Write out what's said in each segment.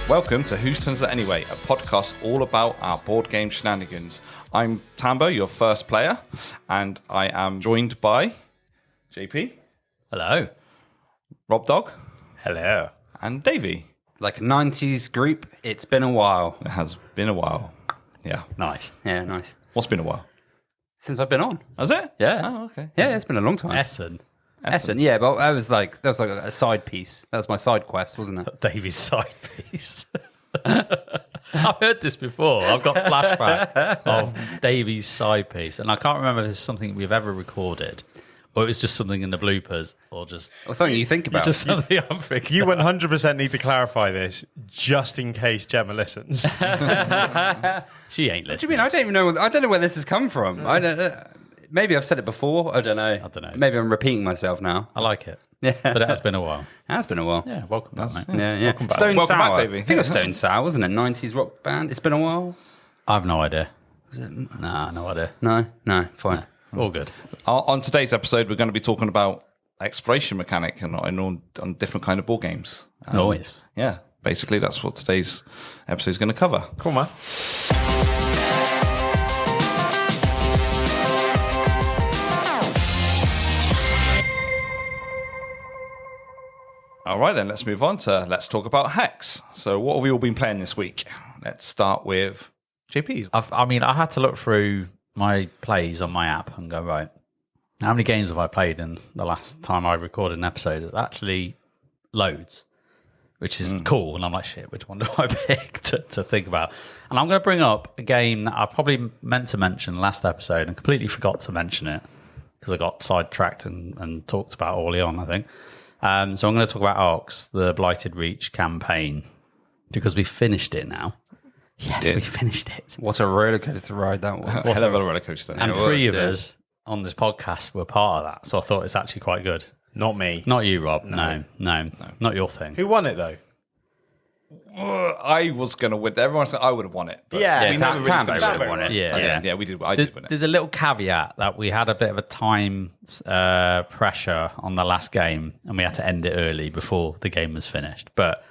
Welcome to Whose Turn Is It Anyway, a podcast all about our board game shenanigans. I'm Tambo, your first player, and I am joined by JP. Hello. Rob Dog. Hello. And Davey. Like a 90s group, it's been a while. It has been a while. Yeah. Nice. Yeah, nice. What's been a while? Since I've been on. Has it? Yeah. Oh, okay. Yeah, it's been a long time. Essen. Yeah, but that was like a side piece. That was my side quest, wasn't it? Davy's side piece. I've heard this before. I've got flashback of Davy's side piece, and I can't remember if it's something we've ever recorded, or it was just something in the bloopers, or something you think about. Just something I'm thinking. You 100% need to clarify this, just in case Gemma listens. She ain't listening. What do you mean? I don't even know. I don't know where this has come from. I don't. Maybe I've said it before. I don't know. Maybe I'm repeating myself now. I like it. Yeah, but it has been a while. It has been a while. Yeah, welcome back, mate. Yeah. Welcome back. Stone Welcome Sour. back, Davey. I think it was Stone Sour, wasn't it? 90s rock band. It's been a while. I have no idea. Nah, no idea. No, fine. All good. On today's episode, we're going to be talking about exploration mechanic and on different kind of board games. Noise. Yeah, basically that's what today's episode is going to cover. Cool, man. All right, then let's move on to let's talk about Hex. So what have we all been playing this week? Let's start with JP. I had to look through my plays on my app and go, right, how many games have I played in the last time I recorded an episode? It's actually loads, which is cool. And I'm like, shit, which one do I pick to think about? And I'm going to bring up a game that I probably meant to mention last episode and completely forgot to mention it because I got sidetracked and talked about early on, I think. So I'm going to talk about Arcs, the Blighted Reach campaign, because we finished it now. Yes, we finished it. What a roller coaster ride that was. Hell of a roller coaster. And it three was, of yeah. us on this podcast were part of that. So I thought it's actually quite good. Not me. Not you, Rob. No, not your thing. Who won it, though? I was going to win. Everyone said I would have won it. But Yeah, Yeah, Tambo Tambo finished would have won it. Yeah. we did. I did win it. There's a little caveat that we had a bit of a time pressure on the last game and we had to end it early before the game was finished. But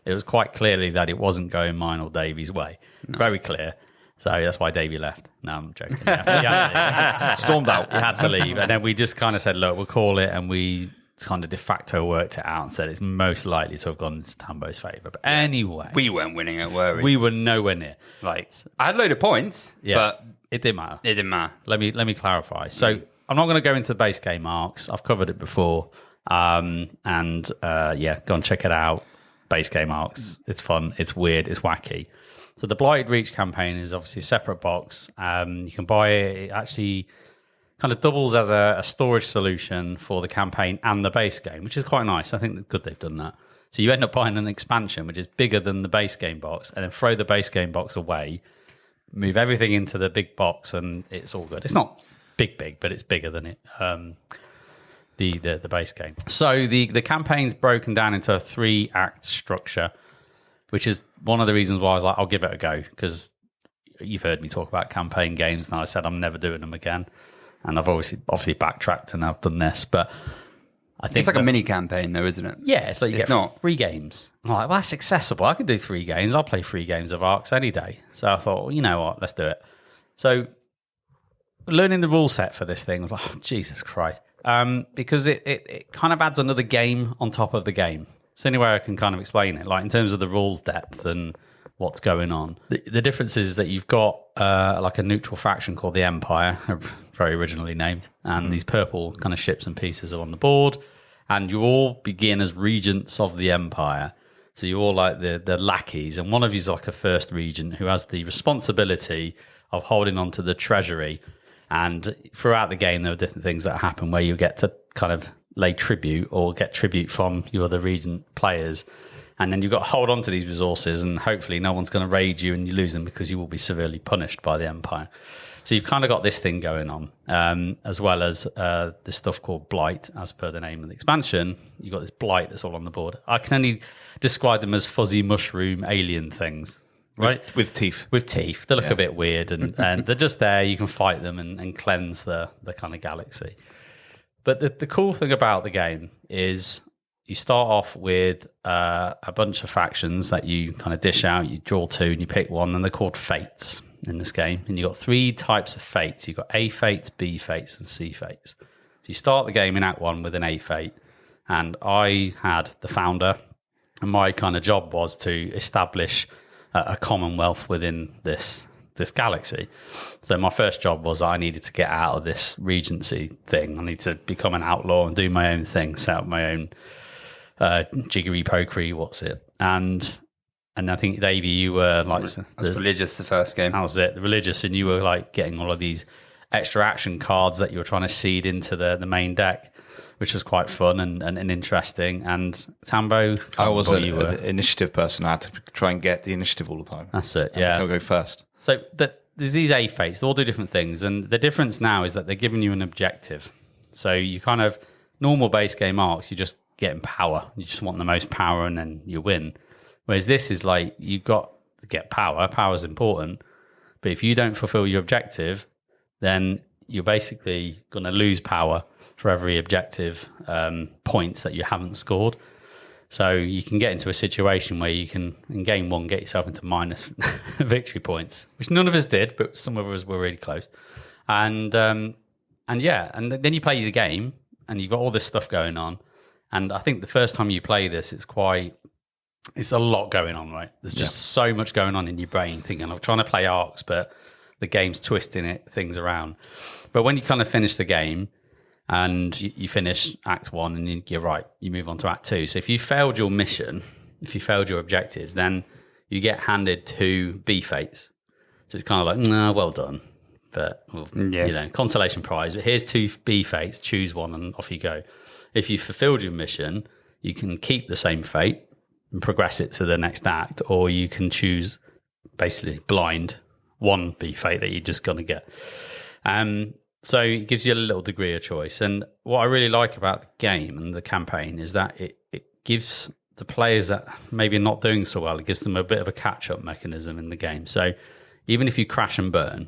it was quite clearly that it wasn't going mine or Davey's way. No. Very clear. So that's why Davey left. No, I'm joking. He had to Stormed out. He had to leave. And then we just kind of said, look, we'll call it. And we kind of de facto worked it out and said it's most likely to have gone into Tambo's favour. But anyway. We weren't winning it, were we? We were nowhere near. Like, I had a load of points, but it didn't matter. it didn't matter. Let me clarify. So I'm not going to go into the base game arcs. I've covered it before. Go and check it out. Base game arcs. It's fun. It's weird. It's wacky. So the Blighted Reach campaign is obviously a separate box. You can buy it. It actually kind of doubles as a storage solution for the campaign and the base game, which is quite nice. I think it's good they've done that. So you end up buying an expansion, which is bigger than the base game box, and then throw the base game box away, move everything into the big box, and it's all good. It's not big, but it's bigger than it. The base game. So the campaign's broken down into a 3-act structure, which is one of the reasons why I was like, I'll give it a go, because you've heard me talk about campaign games, and I said I'm never doing them again. And I've obviously backtracked and I've done this, but I think It's like a mini campaign, though, isn't it? Yeah, it's like you It's get not. 3 games. I'm like, well, that's accessible. I can do 3 games. I'll play 3 games of Arcs any day. So I thought, well, you know what, let's do it. So learning the rule set for this thing was like, oh, Jesus Christ. Because it kind of adds another game on top of the game. It's the only way I can kind of explain it, like in terms of the rules depth and what's going on. The difference is that you've got like a neutral faction called the Empire, very originally named, and these purple kind of ships and pieces are on the board, and you all begin as regents of the Empire. So you're all like the lackeys, and one of you's like a first regent who has the responsibility of holding on to the treasury. And throughout the game, there are different things that happen where you get to kind of lay tribute or get tribute from your other regent players. And then you've got to hold on to these resources, and hopefully no one's going to raid you and you lose them because you will be severely punished by the Empire. So you've kind of got this thing going on, as well as this stuff called Blight, as per the name of the expansion. You've got this Blight that's all on the board. I can only describe them as fuzzy mushroom alien things, right? With teeth. With teeth. They look a bit weird, and they're just there. You can fight them and cleanse the kind of galaxy. But the cool thing about the game is you start off with a bunch of factions that you kind of dish out. You draw 2 and you pick one, and they're called fates in this game. And you've got 3 types of fates. You've got A fates, B fates, and C fates. So you start the game in Act 1 with an A fate, and I had the founder, and my kind of job was to establish a commonwealth within this galaxy. So my first job was I needed to get out of this regency thing. I need to become an outlaw and do my own thing, set up my own jiggery pokery, and I think, Davey, you were like religious the first game. That was it, the religious, and you were like getting all of these extra action cards that you were trying to seed into the main deck, which was quite fun and interesting. And Tambo, I was an initiative person. I had to try and get the initiative all the time. That's it, yeah. I'll go first. So there's these A fates, they all do different things. And the difference now is that they're giving you an objective. So you kind of, normal base game arcs, you're just getting power. You just want the most power and then you win. Whereas this is like, you've got to get power. Power's important. But if you don't fulfill your objective, then you're basically going to lose power for every objective points that you haven't scored. So you can get into a situation where you can, in game 1, get yourself into minus victory points, which none of us did, but some of us were really close. And then you play the game, and you've got all this stuff going on. And I think the first time you play this, it's a lot going on, right? There's just so much going on in your brain, thinking, I'm trying to play arcs, but the game's twisting things around. But when you kind of finish the game and you finish Act 1 and you're right, you move on to Act 2. So if you failed your mission, if you failed your objectives, then you get handed 2 B fates. So it's kind of like, no, well done. But, consolation prize. But here's 2 B fates, choose one and off you go. If you fulfilled your mission, you can keep the same fate and progress it to the next act, or you can choose basically blind one B fate that you're just going to get. So it gives you a little degree of choice. And what I really like about the game and the campaign is that it gives the players that maybe are not doing so well, it gives them a bit of a catch-up mechanism in the game. So even if you crash and burn,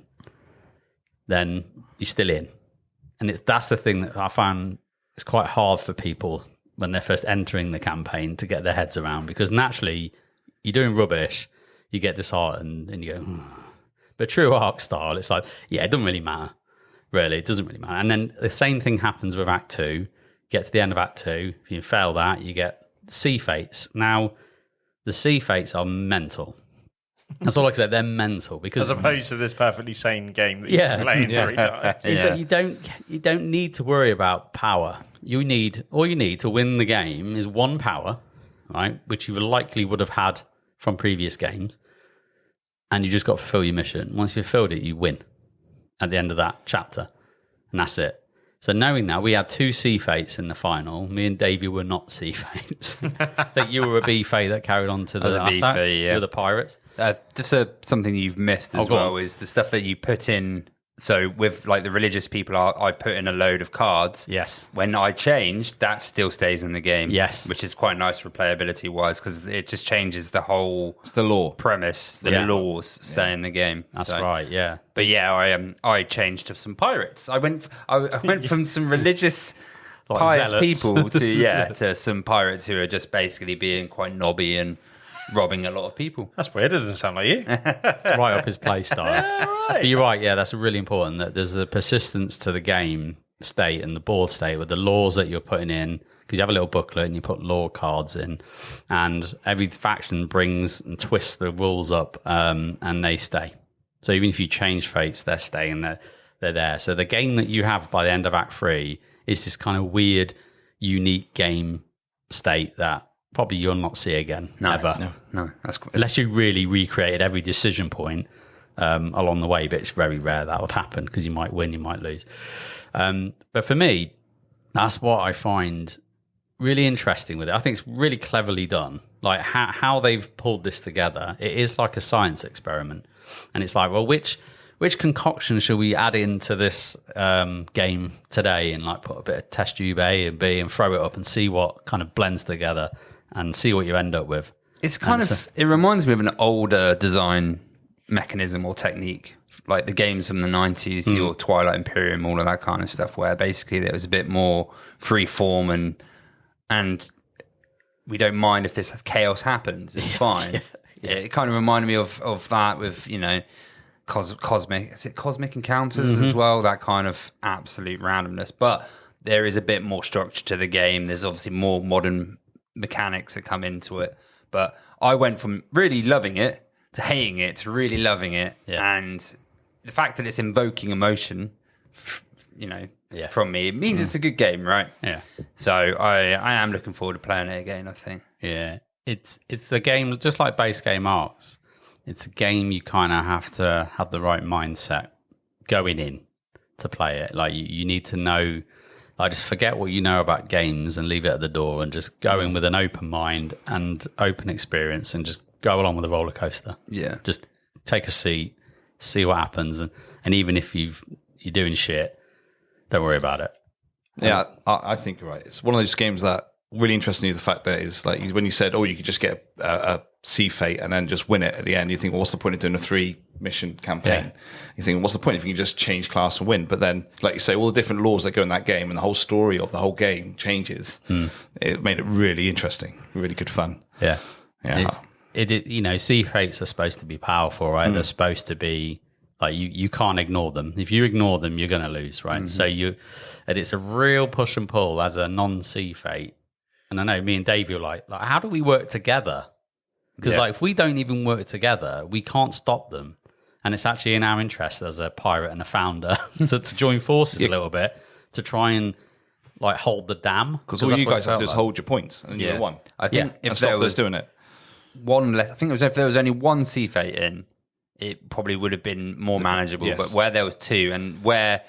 then you're still in. And that's the thing that I found it's quite hard for people when they're first entering the campaign to get their heads around, because naturally you're doing rubbish, you get disheartened and you go, But true arc style, it's like, it doesn't really matter. Really, it doesn't really matter. And then the same thing happens with Act 2. Get to the end of Act 2, if you fail that, you get C fates. Now, the C fates are mental. That's all I can say. They're mental because, as opposed to this perfectly sane game that you're playing 3 times. Is that you don't need to worry about power. All you need to win the game is 1 power, right? Which you likely would have had from previous games, and you just got to fulfill your mission. Once you've fulfilled it, you win at the end of that chapter, and that's it. So knowing that, we had 2 C fates in the final. Me and Davey were not C fates. I think you were a B fate that carried on to the B fate, with the pirates. Just something you've missed as well is the stuff that you put in. So with like the religious people, I put in a load of cards. Yes. When I changed, that still stays in the game. Yes. Which is quite nice for playability wise, because it just changes the whole. It's the law premise. The laws stay in the game. That's right. Yeah. But I changed to some pirates. I went from some religious. Pious people to some pirates who are just basically being quite knobby and robbing a lot of people. That's weird. It doesn't sound like you. It's right up his play style. Right. But you're right. Yeah, that's really important. That there's a persistence to the game state and the board state with the laws that you're putting in, because you have a little booklet and you put law cards in, and every faction brings and twists the rules up, and they stay. So even if you change fates, they're staying. They're there. So the game that you have by the end of Act 3 is this kind of weird, unique game state that probably you'll not see again, ever. No, that's cool. Unless you really recreated every decision point along the way, but it's very rare that would happen, because you might win, you might lose. But for me, that's what I find really interesting with it. I think it's really cleverly done. Like how they've pulled this together, it is like a science experiment. And it's like, well, which concoction should we add into this game today, and like put a bit of test tube A and B and throw it up and see what kind of blends together and see what you end up with. It's it reminds me of an older design mechanism or technique, like the games from the 90s, your Twilight Imperium, all of that kind of stuff, where basically there was a bit more free form and we don't mind if this chaos happens. It's fine. It kind of reminded me of that with, cosmic. Is it cosmic encounters as well? That kind of absolute randomness. But there is a bit more structure to the game. There's obviously more modern mechanics that come into it. But I went from really loving it to hating it to really loving it. Yeah. And the fact that it's invoking emotion, from me, it means it's a good game, right? Yeah. So I am looking forward to playing it again, I think. Yeah. It's the game, just like base game Arcs, it's a game you kind of have to have the right mindset going in to play it. Like you need to know, like just forget what you know about games and leave it at the door and just go in with an open mind and open experience and just go along with the roller coaster. Yeah. Just take a seat, see what happens. And even if you're doing shit, don't worry about it. Yeah, I think you're right. It's one of those games that really interests me. The fact that is like when you said, you could just get a sea fate and then just win it at the end. You think, well, what's the point of doing a 3-mission campaign? Yeah. You think, what's the point if you can just change class and win? But then, like you say, all the different laws that go in that game and the whole story of the whole game changes. It made it really interesting, really good fun. Yeah, yeah. Sea fates are supposed to be powerful, right? They're supposed to be. Like you can't ignore them. If you ignore them, you're going to lose, right? Mm-hmm. So and it's a real push and pull as a non-sea fate. And I know me and Davey were like, how do we work together? Because if we don't even work together, we can't stop them. And it's actually in our interest as a pirate and a founder to join forces a little bit to try and hold the dam. Because all you guys have to do is hold your points and you're one. I think if stop those doing it. One less, I think it was if there was only one sea fate in, it probably would have been more manageable. Yes. But where there was two, and where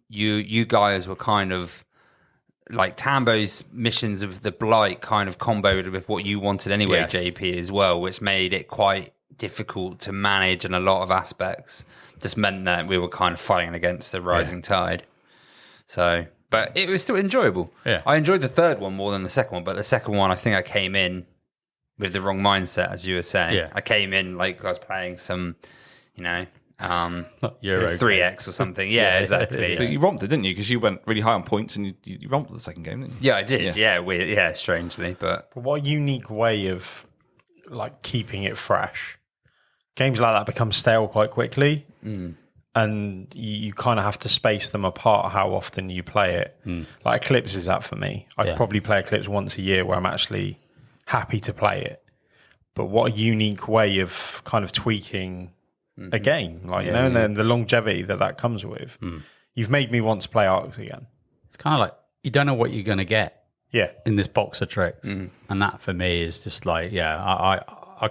you guys were kind of like Tambo's missions of the Blight kind of comboed with what you wanted anyway, JP, as well, which made it quite difficult to manage in a lot of aspects. Just meant that we were kind of fighting against the rising tide. So, but it was still enjoyable. Yeah. I enjoyed the third one more than the second one, but the second one, I think I came in with the wrong mindset, as you were saying. Yeah. I came in like I was playing some, 3X or something. Yeah, exactly. But you romped it, didn't you? Because you went really high on points and you romped the second game, didn't you? Yeah, I did. Yeah, strangely. But what a unique way of keeping it fresh. Games like that become stale quite quickly. And you kind of have to space them apart how often you play it. Like Eclipse is that for me. I probably play Eclipse once a year where I'm actually happy to play it. But what a unique way of kind of tweaking a game, and then the longevity that comes with. You've made me want to play Arcs again. It's kind of like you don't know what you're going to get in this box of tricks. And that for me is just I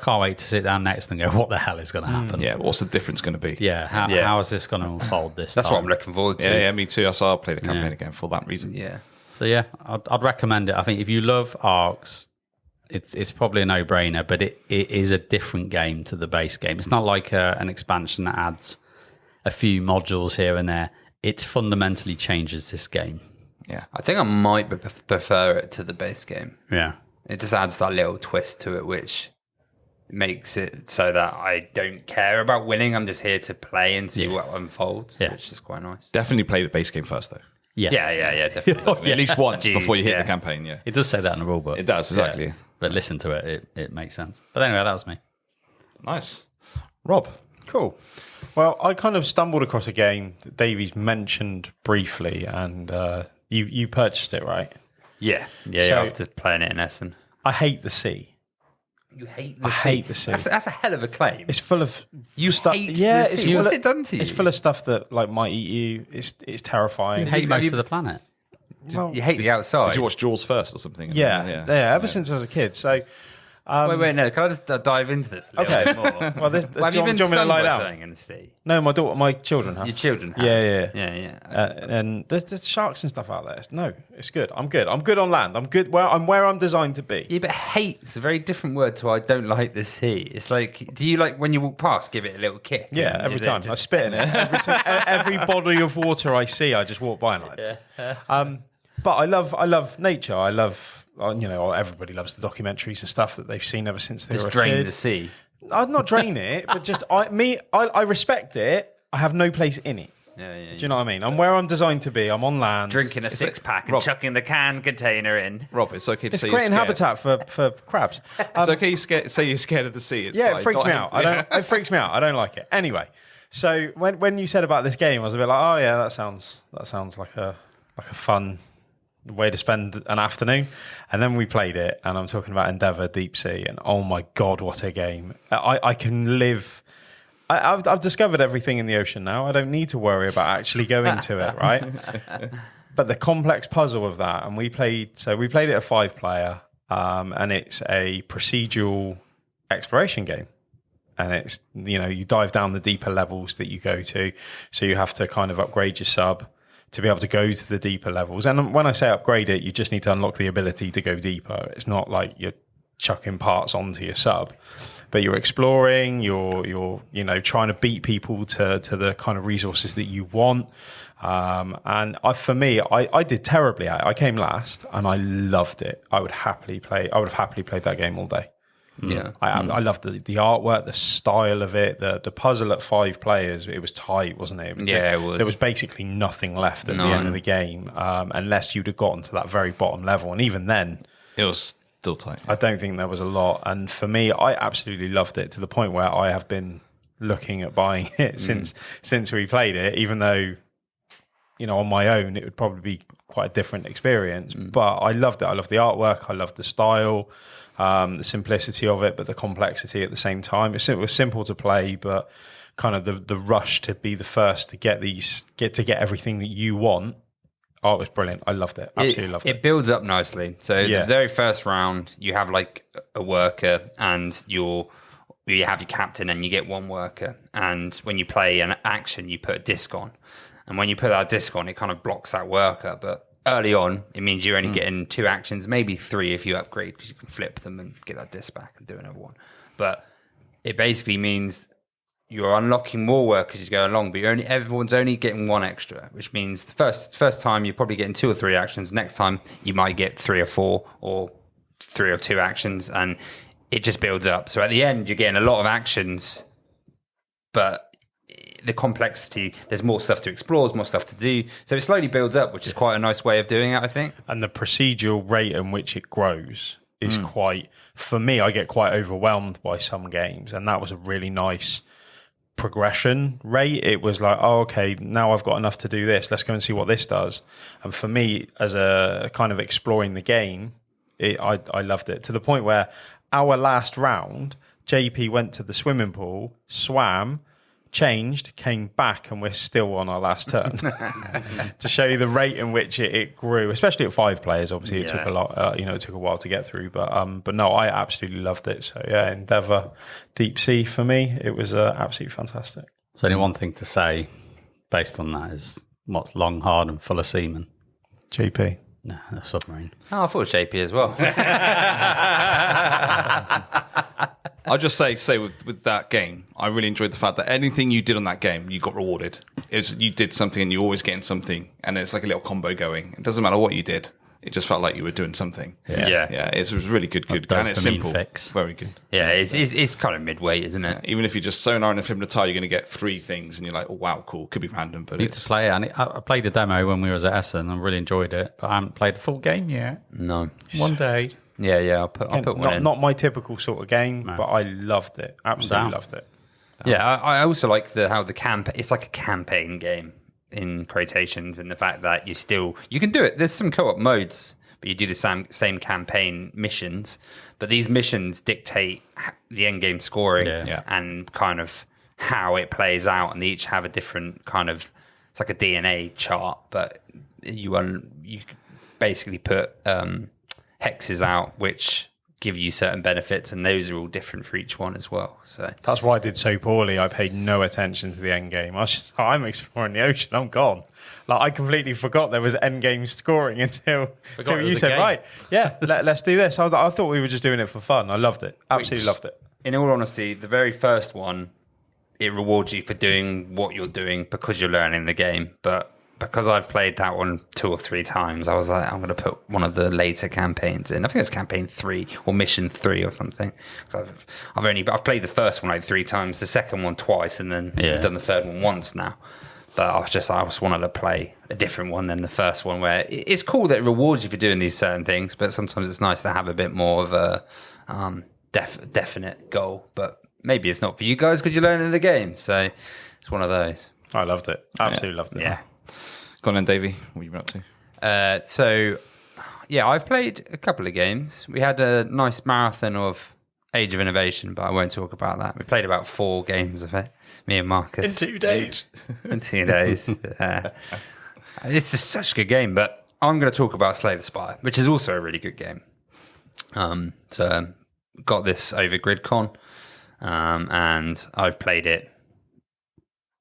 can't wait to sit down next and go, what the hell is going to happen? Yeah, what's the difference going to be? Yeah, how is this going to unfold this That's time? what I'm looking forward to. Yeah, me too. So I'll play the campaign again for that reason. Yeah. So I'd recommend it. I think if you love Arcs, it's probably a no-brainer, but it is a different game to the base game. It's not like an expansion that adds a few modules here and there. It fundamentally changes this game. Yeah, I think I might prefer it to the base game. Yeah. It just adds that little twist to it, which makes it so that I don't care about winning. I'm just here to play and see what unfolds, which is quite nice. Definitely play the base game first, though. Yes. Yeah, definitely. At least once before you hit the campaign, It does say that in the rule book. It does, exactly. Yeah. But listen to it. It makes sense. But anyway, that was me. Nice. Rob. Cool. Well, I kind of stumbled across a game that Davey's mentioned briefly, and you purchased it, right? Yeah, after playing it in Essen. I hate the sea. You hate the sea? I hate the sea. That's a hell of a claim. It's full of stuff. What's it done to you? It's full of stuff that might eat you. It's terrifying. You hate most of the planet. Well, you hate the outside. Did you watch Jaws first or something? Yeah. Ever since I was a kid. So, wait, no. Can I just dive into this a little bit more? Well, have you been stunned by something in the sea? No, my children have. Your children have? Yeah. And there's sharks and stuff out there. No, it's good. I'm good on land. I'm good where I'm designed to be. Yeah, but hate's a very different word to I don't like the sea. It's like, do you when you walk past, give it a little kick? Yeah, every time. I spit in it. Every body of water I see, I just walk by and but I love nature. I love, everybody loves the documentaries and stuff that they've seen ever since they were a kid. Drain the sea. I'd not drain it, but just I respect it. I have no place in it. Do you know what I mean? I'm where I'm designed to be. I'm on land. Drinking a 6-pack and Rob, chucking the can container in. Rob, it's okay to It's say you're creating scared. habitat for crabs. It's okay to say you're scared of the sea. It's Yeah, like, it freaks not me out. It freaks me out. I don't like it. Anyway, so when you said about this game, I was a bit like, oh yeah, that sounds like a fun way to spend an afternoon. And then we played it, and I'm talking about Endeavour Deep Sea, and oh my god, what a game! I can live. I've discovered everything in the ocean now. I don't need to worry about actually going to it, right? But the complex puzzle of that, and we played it a 5-player, and it's a procedural exploration game. And it's, you dive down the deeper levels that you go to. So you have to kind of upgrade your sub to be able to go to the deeper levels. And when I say upgrade it, you just need to unlock the ability to go deeper. It's not like you're chucking parts onto your sub. But you're exploring, you're trying to beat people to the kind of resources that you want. And for me, I did terribly at it. I came last, and I loved it. I would have happily played that game all day. Yeah, I loved the artwork, the style of it, the puzzle at 5 players. It was tight, wasn't it? Yeah, it was. There was basically nothing left at the end of the game, unless you'd have gotten to that very bottom level, and even then, It was still tight. I don't think there was a lot. And for me, I absolutely loved it to the point where I have been looking at buying it since we played it, even though, on my own, it would probably be quite a different experience. But I loved it. I loved the artwork. I loved the style, the simplicity of it, but the complexity at the same time. It was simple to play, but kind of the rush to be the first to get everything that you want. Oh, it was brilliant. I loved it. Absolutely loved it. It builds up nicely. So the very first round, you have like a worker, and you have your captain, and you get one worker. And when you play an action, you put a disc on. And when you put that disc on, it kind of blocks that worker. But early on, it means you're only getting 2 actions, maybe 3 if you upgrade, because you can flip them and get that disc back and do another one. But it basically means you're unlocking more workers as you go along, but everyone's only getting 1 extra, which means the first time you're probably getting 2 or 3 actions. Next time you might get 3 or 4 or 3 or 2 actions, and it just builds up. So at the end, you're getting a lot of actions, but the complexity, there's more stuff to explore, there's more stuff to do. So it slowly builds up, which is quite a nice way of doing it, I think. And the procedural rate in which it grows is for me, I get quite overwhelmed by some games, and that was a really nice progression rate. It was like, oh, okay, now I've got enough to do this. Let's go and see what this does. And for me, as a kind of exploring the game, I loved it to the point where our last round, JP went to the swimming pool, swam, changed, came back, and we're still on our last turn. To show you the rate in which it grew, especially at 5 players. Obviously, it took a lot. It took a while to get through, but no, I absolutely loved it. So yeah, Endeavour Deep Sea for me, it was absolutely fantastic. So only one thing to say based on that is what's long, hard, and full of seamen. JP. No, a submarine. Oh, I thought it was JP as well. I'll just say with that game, I really enjoyed the fact that anything you did on that game, you got rewarded. You did something, and you're always getting something, and it's like a little combo going. It doesn't matter what you did; it just felt like you were doing something. Yeah. It was really good, and it's simple, fix. very good. Yeah, it's kind of midway, isn't it? Even if you just sonar and a flip of the tire, you're going to get 3 things, and you're like, oh wow, cool. Could be random, but Need to play it. And I played the demo when we was at Essen and really enjoyed it, but I haven't played the full game yet. No. One day. Yeah, I'll put one in. Not my typical sort of game, but I loved it. Absolutely loved it. Yeah, I also like how the it's like a campaign game in quotations, and the fact that you can do it. There's some co-op modes, but you do the same campaign missions. But these missions dictate the end game scoring and kind of how it plays out, and they each have a different kind of. It's like a DNA chart, but you basically put hexes out which give you certain benefits, and those are all different for each one as well. So that's why I did so poorly. I paid no attention to the end game. I'm exploring the ocean. I'm gone. Like, I completely forgot there was end game scoring until you said, right, yeah, let's do this. I thought we were just doing it for fun. I loved it. Absolutely loved it. In all honesty, the very first one, it rewards you for doing what you're doing because you're learning the game. But because I've played that one 2 or 3 times, I was like, I'm going to put one of the later campaigns in. I think it's campaign 3 or mission 3 or something. I've played the first one like 3 times, the second one twice, and then I've done the third one once now. But I just wanted to play a different one than the first one, where it's cool that it rewards you for doing these certain things, but sometimes it's nice to have a bit more of a definite goal. But maybe it's not for you guys because you learn in the game. So it's one of those. I loved it. Absolutely loved it. Yeah. Go on then, Davey. What are you up to? I've played a couple of games. We had a nice marathon of Age of Innovation, but I won't talk about that. We played about 4 games of it, me and Marcus. In 2 days. In 2 days. It's just such a good game, but I'm going to talk about Slay the Spire, which is also a really good game. Got this over GridCon, and I've played it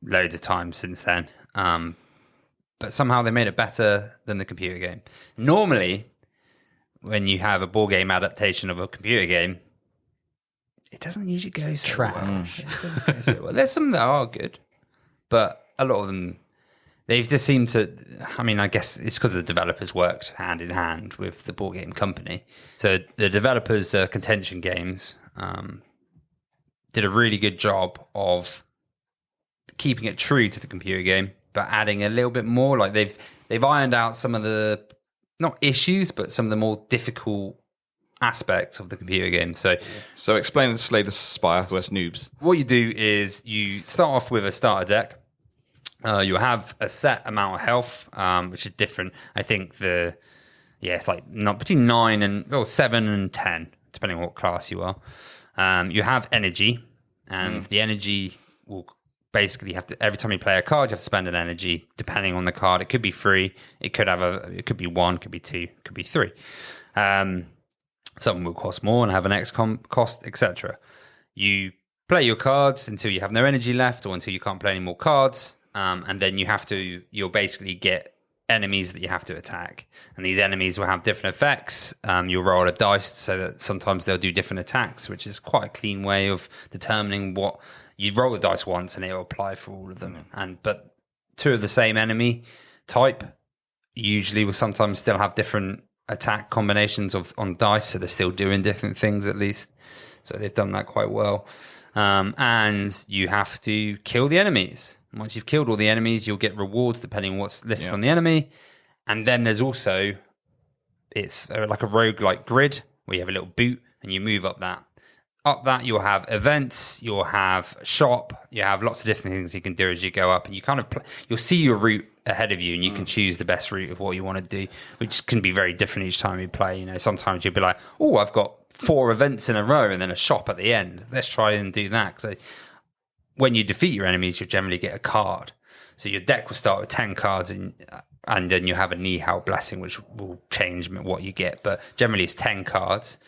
loads of times since then. But somehow they made it better than the computer game. Normally, when you have a board game adaptation of a computer game, it doesn't usually go so well. It doesn't go so well. There's some that are good, but a lot of them, they've just seemed to, I guess it's because the developers worked hand in hand with the board game company. So the developers, Contention Games, did a really good job of keeping it true to the computer game, but adding a little bit more. Like they've ironed out some of the, not issues, but some of the more difficult aspects of the computer game. So explain the Slay the Spire to us noobs. What you do is you start off with a starter deck. You have a set amount of health, which is different. I think it's like between 7 and 10, depending on what class you are. You have energy, and the energy will basically every time you play a card, you have to spend an energy depending on the card. It could be free, it could be 1, could be 2, could be 3. Some will cost more and have an X cost, etc. You play your cards until you have no energy left, or until you can't play any more cards, and then you'll basically get enemies that you have to attack, and these enemies will have different effects. You'll roll a dice so that sometimes they'll do different attacks, which is quite a clean way of determining what you roll the dice once, and it will apply for all of them. But 2 of the same enemy type usually will sometimes still have different attack combinations on dice, so they're still doing different things at least. So they've done that quite well. And you have to kill the enemies. Once you've killed all the enemies, you'll get rewards depending on what's listed on the enemy. And then there's also, it's like a roguelike grid where you have a little boot and you move up that. Up that, you'll have events, you'll have shop, you have lots of different things you can do as you go up, and you kind of you'll see your route ahead of you, and you can choose the best route of what you want to do, which can be very different each time you play. Sometimes you'll be like, oh, I've got 4 events in a row and then a shop at the end. Let's try and do that. So when you defeat your enemies, you'll generally get a card. So your deck will start with 10 cards, and then you have a Nihao Blessing, which will change what you get. But generally, it's 10 cards.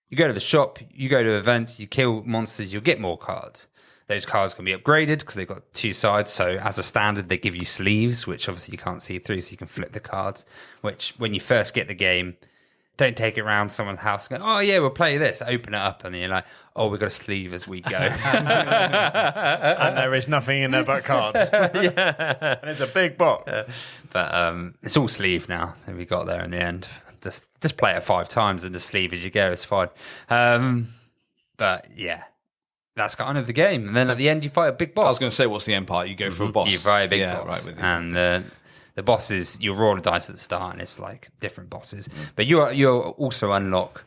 You go to the shop, you go to events, you kill monsters, you'll get more cards. Those cards can be upgraded because they've got 2 sides. So as a standard, they give you sleeves, which obviously you can't see through, so you can flip the cards, which when you first get the game, don't take it around someone's house and go, oh yeah, we'll play this. Open it up, and then you're like, oh, we've got a sleeve as we go. And there is nothing in there but cards. Yeah. And it's a big box. But it's all sleeve now, so we got there in the end. Just play it 5 times and just sleeve as you go. It's fine. But yeah, that's kind of the game. And then at the end, you fight a big boss. I was going to say, what's the end part? You go for a boss. You fight a big boss. Right with you. And the bosses, you roll a dice at the start, and it's like different bosses. But you also unlock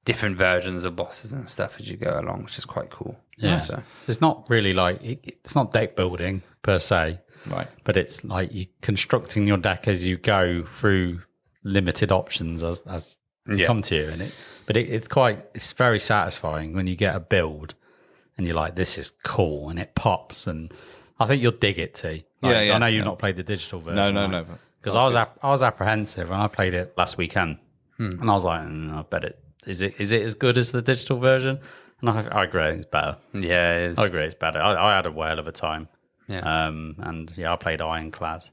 different versions of bosses and stuff as you go along, which is quite cool. Yeah. So it's not really like, it's not deck building per se. Right. But it's like you're constructing your deck as you go through limited options as come to you. It's very satisfying when you get a build and you're like, this is cool, and it pops, and I think you'll dig it too. Like, I know you've not played the digital version. No. Because I was apprehensive when I played it last weekend, and I was like, I bet it is it as good as the digital version? And I agree, it's better. Yeah, it is. I agree, it's better. I had a whale of a time. Yeah. And I played Ironclad.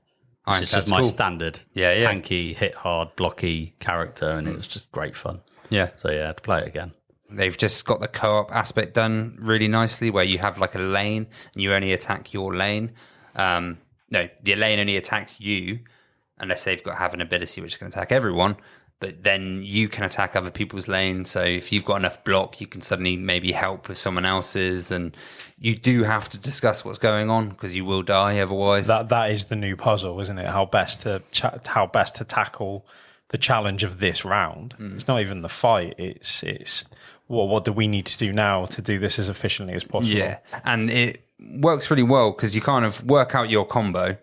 Which is Ironclad's just my cool. standard tanky, hit hard, blocky character, and it was just great fun. Yeah. So to play it again. They've just got the co-op aspect done really nicely, where you have like a lane and you only attack your lane. No, the lane only attacks you unless they've have an ability which can attack everyone. but then you can attack other people's lanes. So if you've got enough block, you can suddenly maybe help with someone else's, and you do have to discuss what's going on because you will die otherwise. That is the new puzzle, isn't it? How best to tackle the challenge of this round. It's not even the fight. It's what do we need to do now to do this as efficiently as possible? Yeah, and it works really well because you kind of work out your combo,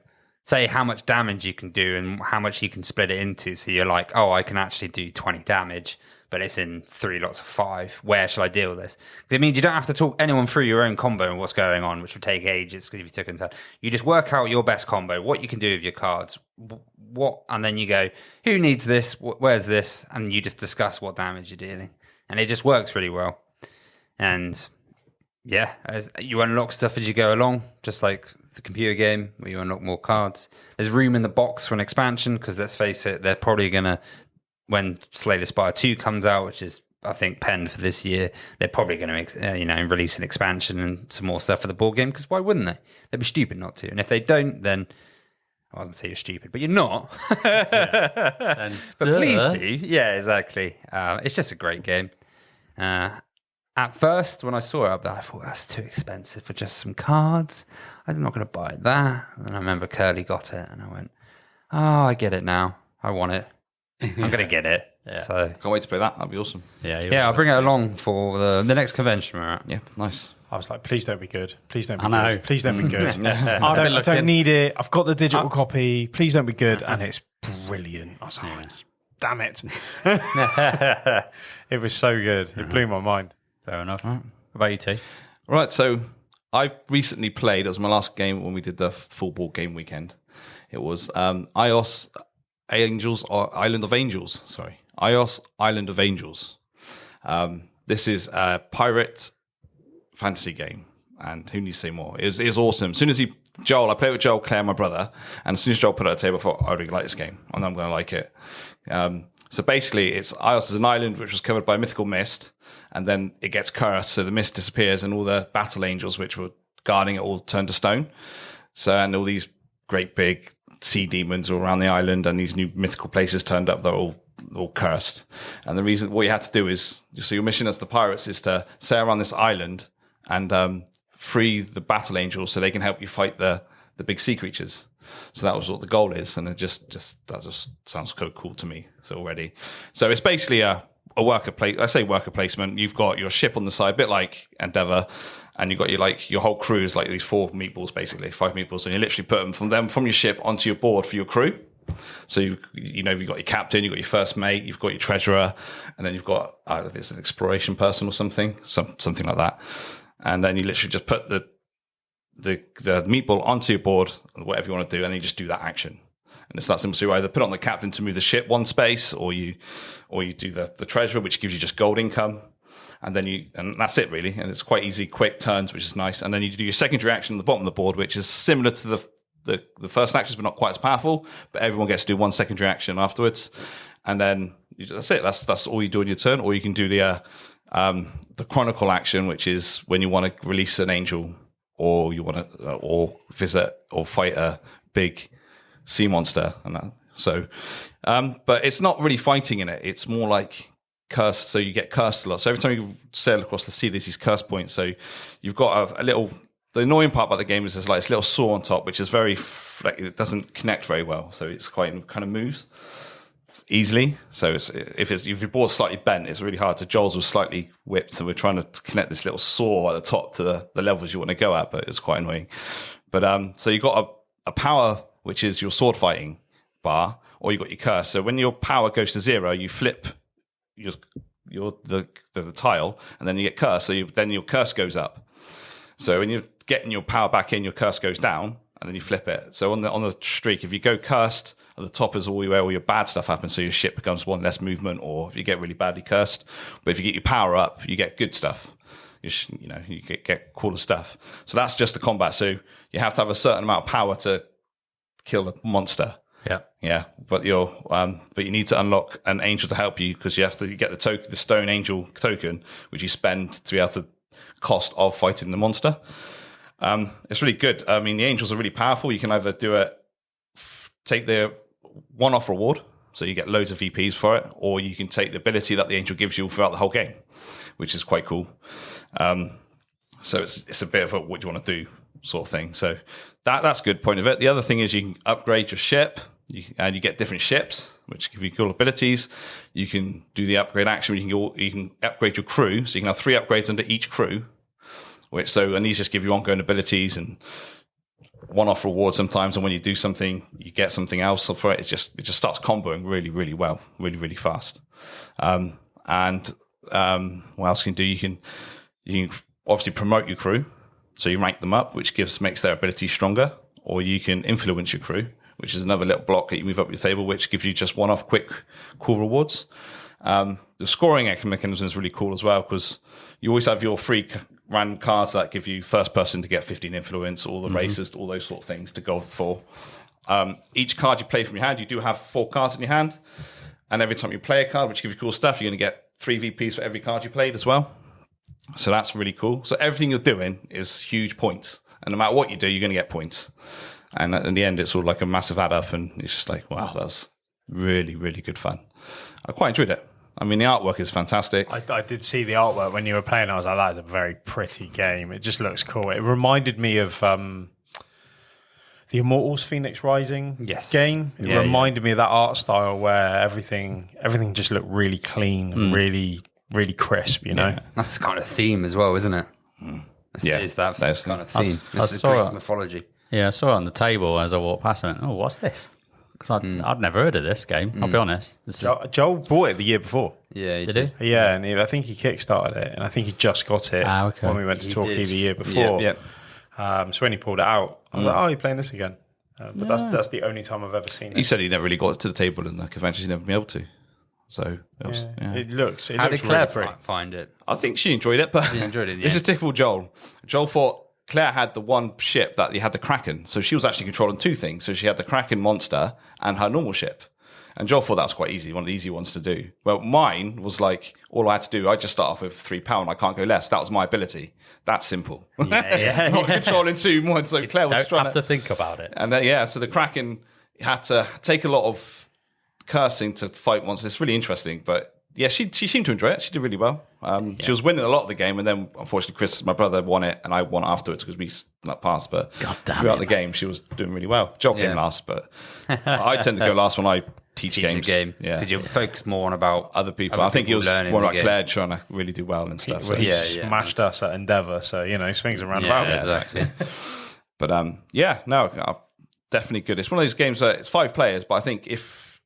say how much damage you can do and how much you can split it into. So you're like, oh, I can actually do 20 damage, but it's in 3 lots of 5. Where shall I deal with this? Because it means you don't have to talk anyone through your own combo and what's going on, which would take ages because if you took it into, you just work out your best combo, what you can do with your cards, and then you go, who needs this? Where's this? And you just discuss what damage you're dealing. And it just works really well. And yeah, you unlock stuff as you go along, just like the computer game where you unlock more cards. There's room in the box for an expansion because let's face it, they're probably going to, when Slay the Spire 2 comes out, which is, I think, penned for this year, they're probably going to release an expansion and some more stuff for the board game because why wouldn't they? They'd be stupid not to. And if they don't, then I wasn't say you're stupid, but you're not. But please do. Yeah, exactly. It's just a great game. At first, when I saw it up there, I thought that's too expensive for just some cards. I'm not going to buy that. And then I remember Curly got it, and I went, "Oh, I get it now. I want it. I'm going to get it." Yeah. So Can't wait to play that. That'd be awesome. yeah, I'll bring it along for the next convention we're at. Yeah, nice. I was like, please don't be good. Please don't be I know. good. Please don't be good. I don't need it. I've got the digital copy. Please don't be good. And it's brilliant. I was like, damn it. It was so good. It blew my mind. Fair enough. What about you, T? Right, so I recently played, it was my last game when we did the full board game weekend. It was IOS Angels, or Island of Angels, sorry. IOS Island of Angels. This is a pirate fantasy game, and who needs to say more? It was awesome. As soon as I played with Joel, Claire, my brother, and as soon as Joel put it at the table, I thought, I really like this game, and I'm going to like it. So basically, IOS is an island which was covered by mythical mist, and then it gets cursed, so the mist disappears, and all the battle angels which were guarding it all turn to stone. So, and all these great big sea demons all around the island, and these new mythical places turned up, they're all cursed. And the reason, what you had to do is, so your mission as the pirates is to sail around this island and free the battle angels so they can help you fight the big sea creatures. So that was what the goal is, and it just sounds so cool to me. So already, so it's basically a worker place. I say worker placement. You've got your ship on the side, a bit like Endeavour, and you've got your whole crew is like these 4 meatballs, basically 5 meatballs, and you literally put them from your ship onto your board for your crew. So you've got your captain, you've got your first mate, you've got your treasurer, and then you've got there's an exploration person or something like that. And then you literally just put the meatball onto your board, whatever you want to do, and then you just do that action. And it's that simple. So you either put on the captain to move the ship one space, or you do the treasurer, which gives you just gold income, and that's it really. And it's quite easy, quick turns, which is nice. And then you do your secondary action on the bottom of the board, which is similar to the first actions, but not quite as powerful. But everyone gets to do one secondary action afterwards, and then that's it. That's all you do in your turn. Or you can do the chronicle action, which is when you want to release an angel, or you want to or visit or fight a big sea monster, and that. So, but it's not really fighting in it. It's more like cursed. So you get cursed a lot. So every time you sail across the sea, there's these curse points. So you've got a little. The annoying part about the game is there's like this little saw on top, which is very it doesn't connect very well. So it's kind of moves easily. So if your board's slightly bent, it's really hard. So Joel's was slightly whipped, so we're trying to connect this little saw at the top to the levels you want to go at, but it's quite annoying. But so you got a power, which is your sword fighting bar, or you got your curse. So when your power goes to 0, you flip the tile, and then you get curse. So then your curse goes up. So when you're getting your power back in, your curse goes down, and then you flip it. So on the streak, if you go cursed, at the top is where all your bad stuff happens. So your ship becomes 1 less movement, or if you get really badly cursed. But if you get your power up, you get good stuff. You get cooler stuff. So that's just the combat. So you have to have a certain amount of power to kill a monster. Yeah. But you need to unlock an angel to help you, because you have to get the stone angel token, which you spend to be able to cost of fighting the monster. It's really good. I mean, the angels are really powerful. You can either do it, take the one-off reward, so you get loads of VPs for it, or you can take the ability that the angel gives you throughout the whole game, which is quite cool. So it's a bit of a what do you want to do sort of thing. So that's a good point of it. The other thing is you can upgrade your ship, and you get different ships, which give you cool abilities. You can do the upgrade action. You can upgrade your crew, so you can have 3 upgrades under each crew. And these just give you ongoing abilities and one-off rewards sometimes. And when you do something, you get something else for it. It just starts comboing really, really well, really, really fast. What else can you do? You can obviously promote your crew, so you rank them up, which makes their abilities stronger. Or you can influence your crew, which is another little block that you move up your table, which gives you just one-off quick, cool rewards. The scoring mechanism is really cool as well, because you always have your free random cards that give you first person to get 15 influence, all the races, all those sort of things to go for. Each card you play from your hand, you do have 4 cards in your hand. And every time you play a card, which gives you cool stuff, you're going to get 3 VPs for every card you played as well. So that's really cool. So everything you're doing is huge points. And no matter what you do, you're going to get points. And in the end, it's sort of like a massive add up. And it's just like, wow, that's really, really good fun. I quite enjoyed it. I mean, the artwork is fantastic. I did see the artwork when you were playing. I was like, that is a very pretty game. It just looks cool. It reminded me of the Immortals Phoenix Rising game. It reminded me of that art style where everything just looked really clean and really, really crisp, you know? Yeah. That's the kind of theme as well, isn't it? It's that kind of theme. It's the Greek mythology. Yeah, I saw it on the table as I walked past and went, oh, what's this? Because I'd never heard of this game, I'll be honest. Joel bought it the year before. Yeah, Did he? Yeah, and I think he kickstarted it, and I think he just got it when we went to Torquay the year before. Yep. So when he pulled it out, I was like, oh, you're playing this again. But that's the only time I've ever seen it. He said he never really got to the table in the conventions, he's never been able to. So it looks How did Claire really find it? I think she enjoyed it, but She enjoyed it, yeah. This is typical Joel. Joel thought Claire had the one ship that he had the Kraken, so she was actually controlling 2 things. So she had the Kraken monster and her normal ship. And Joel thought that was quite easy, one of the easy ones to do. Well, mine was like, all I had to do, I just start off with £3, I can't go less. That was my ability. That's simple. Not controlling 2 more. So Claire was trying to think about it. And so the Kraken had to take a lot of cursing to fight monsters. It's really interesting, but yeah, she seemed to enjoy it. She did really well. She was winning a lot of the game, and then unfortunately, Chris, my brother, won it, and I won afterwards because we not passed. But throughout the game, she was doing really well. Joel came last, but I tend to go last when I teach games. Game, because you focus more on about other people. I think it was more like Claire trying to really do well and stuff. He smashed us at Endeavour, so swings and roundabouts. Exactly. But definitely good. It's one of those games where it's 5 players, but I think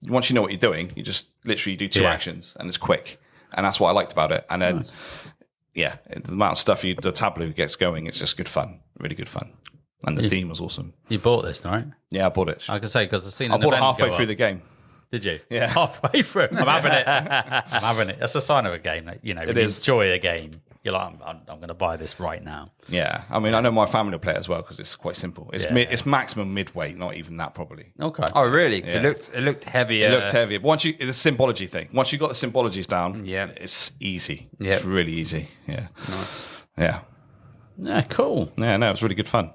once you know what you're doing, you just literally do 2 actions and it's quick. And that's what I liked about it. And then, the amount of stuff the tableau gets going, it's just good fun. Really good fun. And the theme was awesome. You bought this, right? Yeah, I bought it. I can say, because I've seen I bought it halfway through the game. Did you? Yeah. Halfway through. I'm having it. I'm having it. That's a sign of a game that, when you enjoy a game, you're like, I'm going to buy this right now. Yeah. I mean, I know my family will play it as well because it's quite simple. It's it's maximum midweight, not even that probably. Okay. Oh, really? Yeah. It looked heavier. It looked heavier. But it's a symbology thing. Once you've got the symbologies down, it's easy. Yeah. It's really easy. Yeah. Nice. Yeah. Yeah, cool. Yeah, no, it was really good fun.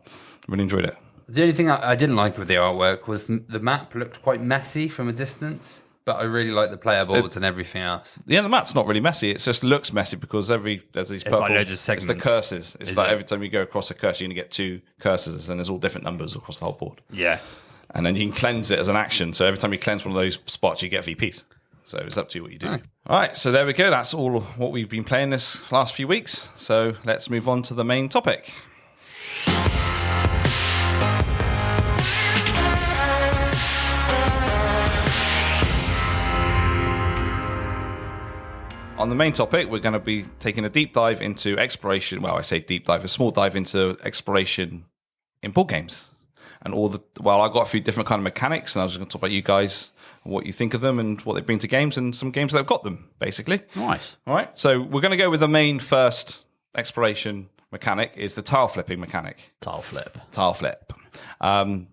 Really enjoyed it. The only thing I didn't like with the artwork was the map looked quite messy from a distance. But I really like the player boards and everything else. Yeah, the map's not really messy. It just looks messy because there's these purple. Like loads of segments. It's the curses. It's like every time you go across a curse, you're going to get 2 curses, and there's all different numbers across the whole board. Yeah. And then you can cleanse it as an action. So every time you cleanse one of those spots, you get VPs. So it's up to you what you do. All right, so there we go. That's all what we've been playing this last few weeks. So let's move on to the main topic. On the main topic, we're going to be taking a deep dive into exploration. Well, I say deep dive, a small dive into exploration in board games. And I got a few different kind of mechanics, and I was going to talk about you guys, what you think of them and what they bring to games, and some games that have got them, basically. Nice. All right. So we're going to go with the main first exploration mechanic is the tile flipping mechanic. Tile flip.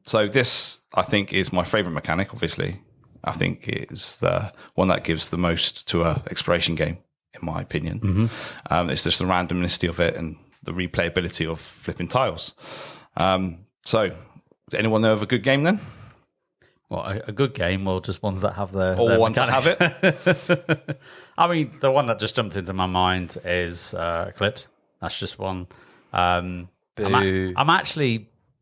So this, I think, is my favorite mechanic, obviously. I think it's the one that gives the most to a exploration game, in my opinion. Mm-hmm. It's just the randomness of it and the replayability of flipping tiles. So, does anyone know of a good game then? What, a good game or just ones that have the Or their ones that have it? I mean, the one that just jumped into my mind is Eclipse. That's just one.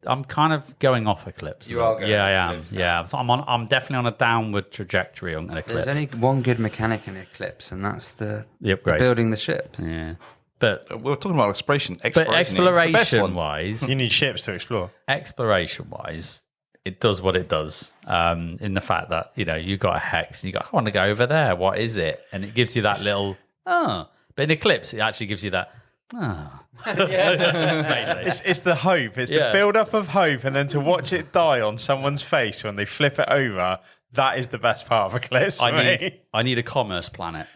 I'm kind of going off Eclipse. You are going yeah, off I am. Eclipse, Yeah, so I'm definitely on a downward trajectory on Eclipse. There's only one good mechanic in Eclipse, and that's the upgrade. building the ships. Yeah, but We're talking about exploration. but exploration one. wise, You need ships to explore. exploration wise, it does what it does. In the fact that you got a hex, and you go, I want to go over there. What is it? And it gives you that little But in Eclipse, it actually gives you that. It's the hope. It's the build up of hope, and then to watch it die on someone's face when they flip it over. That is the best part of Eclipse. I need a commerce planet.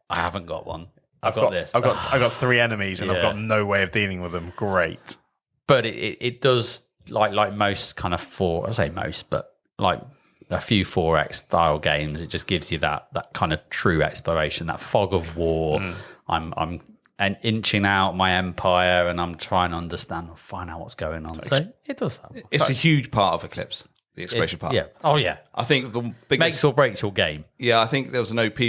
I haven't got one. I've got this. I've got 3 enemies, and I've got no way of dealing with them. Great, but it does like most kind of I say most, but like a few 4X style games, it just gives you that kind of true exploration, that fog of war. I'm inching out my empire, and I'm trying to understand and find out what's going on. So it does that. It's a huge part of Eclipse, the exploration part. Yeah. Oh yeah. I think the biggest Makes or breaks your game. Yeah, I think there was an OP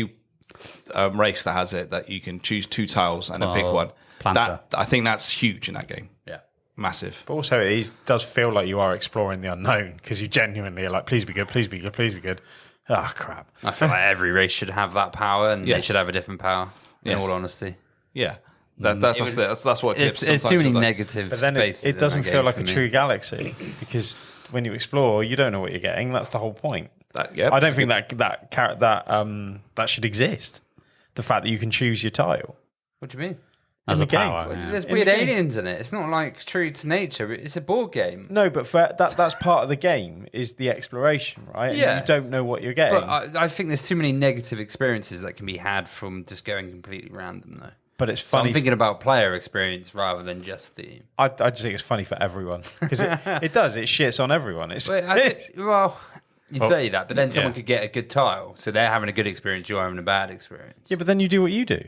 race that has it that you can choose 2 tiles and then pick one. Planter. I think that's huge in that game. Yeah. Massive. but also it does feel like you are exploring the unknown because you genuinely are like, please be good, please be good, please be good. Ah, crap. I feel like every race should have that power, and they Yes. should have a different power. In Yes. all honesty, Yeah. That's what Eclipse there's too sometimes many is like. negative. But then spaces it in doesn't that feel game like for a me. true galaxy because when you explore, you don't know what you're getting. That's the whole point. I don't think that should exist. The fact that you can choose your tile. What do you mean? As In a the game. power. Yeah. There's In weird the game. aliens in it. It's not like true to nature. It's a board game. No, but for that's part of the game is the exploration, right? And Yeah. you don't know what you're getting. But I think there's too many negative experiences that can be had from just going completely random, though. But it's So funny. I'm thinking about player experience rather than just the. I just think it's funny for everyone because it does. It shits on everyone. It's Well, you say that, but then someone could get a good tile, so they're having a good experience. You're having a bad experience. yeah, but then you do what you do,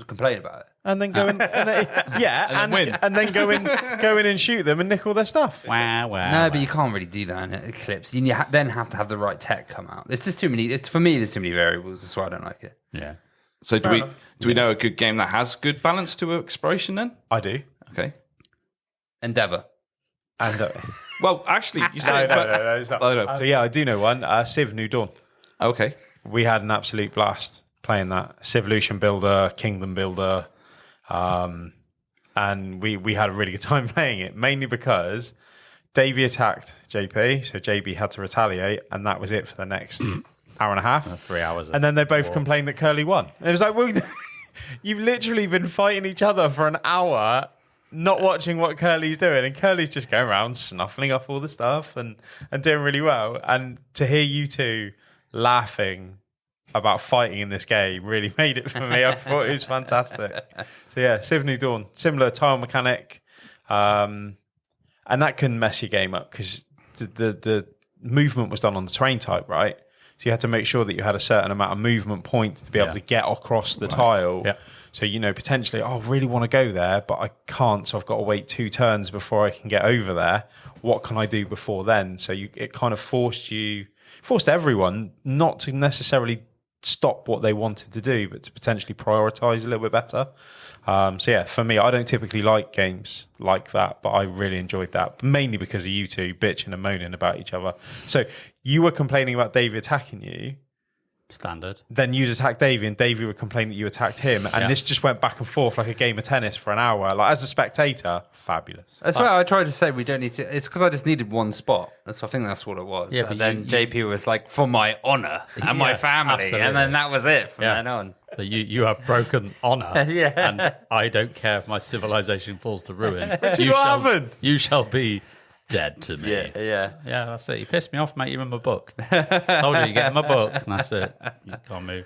Complain about it. and then go in, and then go in and shoot them and nick all their stuff. Wow. No, but you can't really do that in Eclipse. You then have to have the right tech come out. There's just too many. For me, there's too many variables. That's why I don't like it. Yeah. So do we know a good game that has good balance to exploration then? I do. Okay. Endeavor. And Well, actually, you said no, it's not. Oh, no. So yeah, I do know one. Civ New Dawn. Okay. We had an absolute blast playing that. Civolution Builder, Kingdom Builder, and we had a really good time playing it. Mainly because Davey attacked JP, so JP had to retaliate, and that was it for the next hour and a half. 3 hours. And then they both complained that Curly won. And it was like, well, you've literally been fighting each other for an hour, not watching what Curly's doing. And Curly's just going around snuffling up all the stuff and doing really well. And to hear you two laughing about fighting in this game really made it for me. I thought it was fantastic. So yeah, Civ New Dawn, similar tile mechanic. And that can mess your game up because the movement was done on the terrain type, right? So you had to make sure that you had a certain amount of movement points to be able to get across the tile. Yeah. So, potentially, I really want to go there, but I can't. So I've got to wait 2 turns before I can get over there. What can I do before then? So it kind of forced everyone not to necessarily stop what they wanted to do, but to potentially prioritize a little bit better. So yeah, for me, I don't typically like games like that, but I really enjoyed that, mainly because of you two bitching and moaning about each other. So you were complaining about Davey attacking you. Standard. Then you'd attack Davey, and Davey would complain that you attacked him, and this just went back and forth like a game of tennis for an hour. Like as a spectator, fabulous. That's why I tried to say we don't need to. It's because I just needed one spot. I think that's what it was. Yeah, and but then JP was like, for my honor and my family, absolutely. and then that was it from then on. So you have broken honor, Yeah. and I don't care if my civilization falls to ruin. Which is what happened. You shall be dead to me. Yeah. That's it. You pissed me off, mate. You're in my book. Told you get in my book, and that's it. You can't move.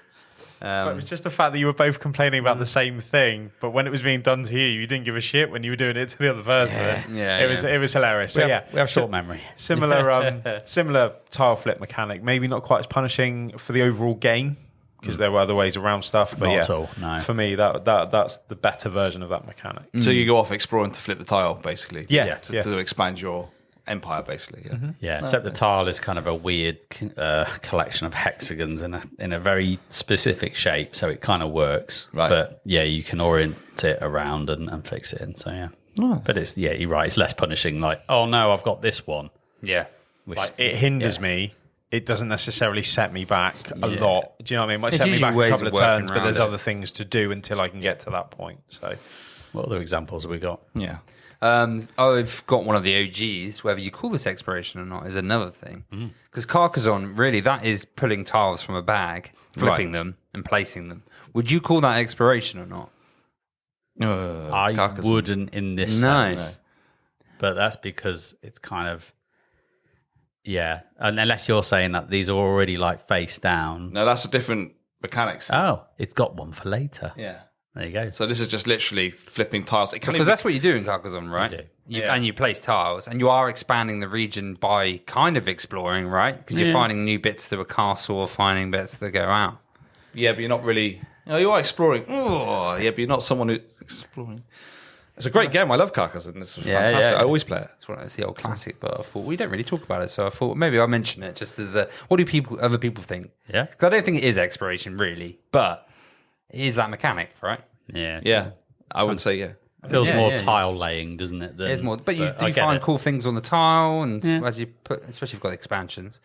But it was just the fact that you were both complaining about the same thing, but when it was being done to you didn't give a shit when you were doing it to the other person. It was hilarious. So We have short memory. Similar tile flip mechanic, maybe not quite as punishing for the overall game because there were other ways around stuff. But Not yeah, at all, no. for me that's the better version of that mechanic. So you go off exploring to flip the tile, basically. Yeah. To expand your Empire, basically. Yeah. Yeah, except the tile is kind of a weird collection of hexagons in a very specific shape, so it kind of works. Right. But yeah, you can orient it around and fix it in. So yeah. But it's you're right. It's less punishing. Like, oh no, I've got this one. Yeah. Like, it hinders me. It doesn't necessarily set me back a lot. Do you know what I mean? It might set me back a couple of turns, but there's other things to do until I can get to that point. So, what other examples have we got? Yeah. I've got one of the OGs. Whether you call this exploration or not is another thing. Because Carcassonne, really, that is pulling tiles from a bag, flipping them, and placing them. Would you call that exploration or not? I Carcassonne. wouldn't in this sense. But that's because it's kind of... Yeah, and unless you're saying that these are already like face down. No, that's a different mechanics. Oh, it's got one for later. Yeah. There you go. So this is just literally flipping tiles. Because that's what you do in Carcassonne, right? You do. And you place tiles, and you are expanding the region by kind of exploring, right? Because you're finding new bits to a castle or finding bits that go out. Yeah, but you're not really... you are exploring. Oh, yeah, but you're not someone who's exploring. It's a great game. I love Carcassonne. It's fantastic. Yeah. I always play it. It's the old classic, but I thought we don't really talk about it, so I thought maybe I'll mention it just as what do other people think? Yeah. Because I don't think it is exploration, really, but it is that mechanic, right? Yeah. Yeah, I would say yeah. It feels more tile laying, doesn't it? It's more, but you do find cool things on the tile, and as you put, especially if you've got expansions.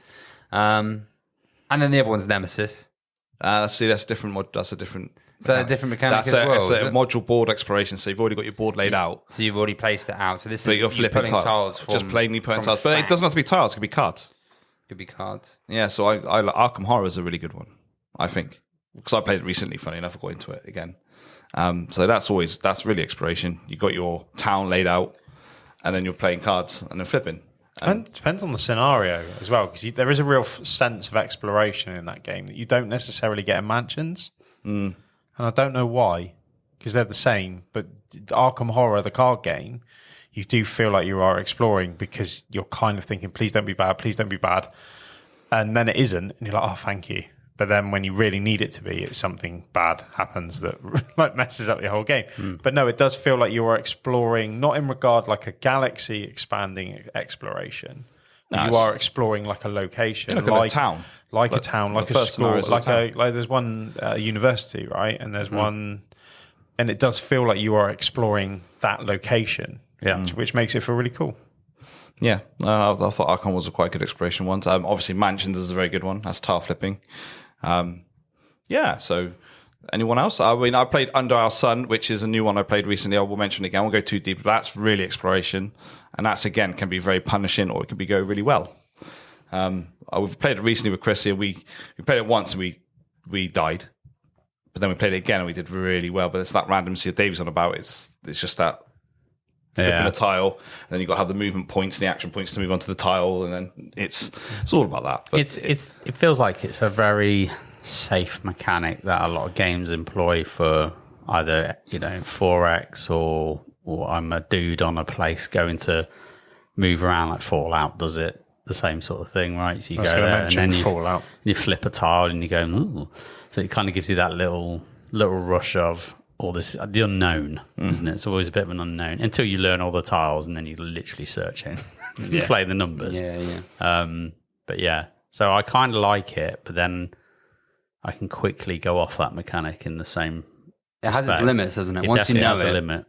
And then the other one's Nemesis. See, that's different. That's a different... So a different mechanic that's as well. It's a module board exploration, so you've already got your board laid out. So you've already placed it out. So this But is you're flipping tiles. from, just plainly putting from tiles. But it doesn't have to be tiles. It could be cards. Could be cards. Yeah, so I Arkham Horror is a really good one, I think. Because I played it recently, funny enough, I got into it again. So that's really exploration. You got your town laid out, and then you're playing cards and then flipping. And depends on the scenario as well, because there is a real sense of exploration in that game that you don't necessarily get in Mansions. And I don't know why, because they're the same. But Arkham Horror, the card game, you do feel like you are exploring because you're kind of thinking, please don't be bad, please don't be bad. And then it isn't, and you're like, oh, thank you. But then when you really need it to be, it's something bad happens that like messes up your whole game. But no, it does feel like you are exploring, not in regard like a galaxy expanding exploration. You are exploring like a location, like a town. Like a town, like a school, like there's one university, right? And there's one, and it does feel like you are exploring that location, which makes it feel really cool. Yeah, I thought Arkham was a quite good exploration one. Obviously, Mansions is a very good one. That's tile flipping. So anyone else? I mean, I played Under Our Sun, which is a new one I played recently. I will mention it again. I won't go too deep, but that's really exploration. And that's, again, can be very punishing or it can go really well. We've played it recently with Chris here. We played it once and we died. But then we played it again and we did really well. But it's that randomness that Davey's on about. It's just that flipping a tile. And then you've got to have the movement points and the action points to move onto the tile. And then it's all about that. But it feels like it's a very safe mechanic that a lot of games employ for either, 4X or I'm a dude on a place going to move around like Fallout does it. The same sort of thing, right? So you go there and then you flip a tile and you go, ooh. So it kind of gives you that little rush of all this, the unknown, isn't it? It's always a bit of an unknown until you learn all the tiles and then you're literally searching, you play the numbers. But yeah, so I kind of like it, but then I can quickly go off that mechanic in the same. It has its limits, doesn't it? It Once you know has a limit.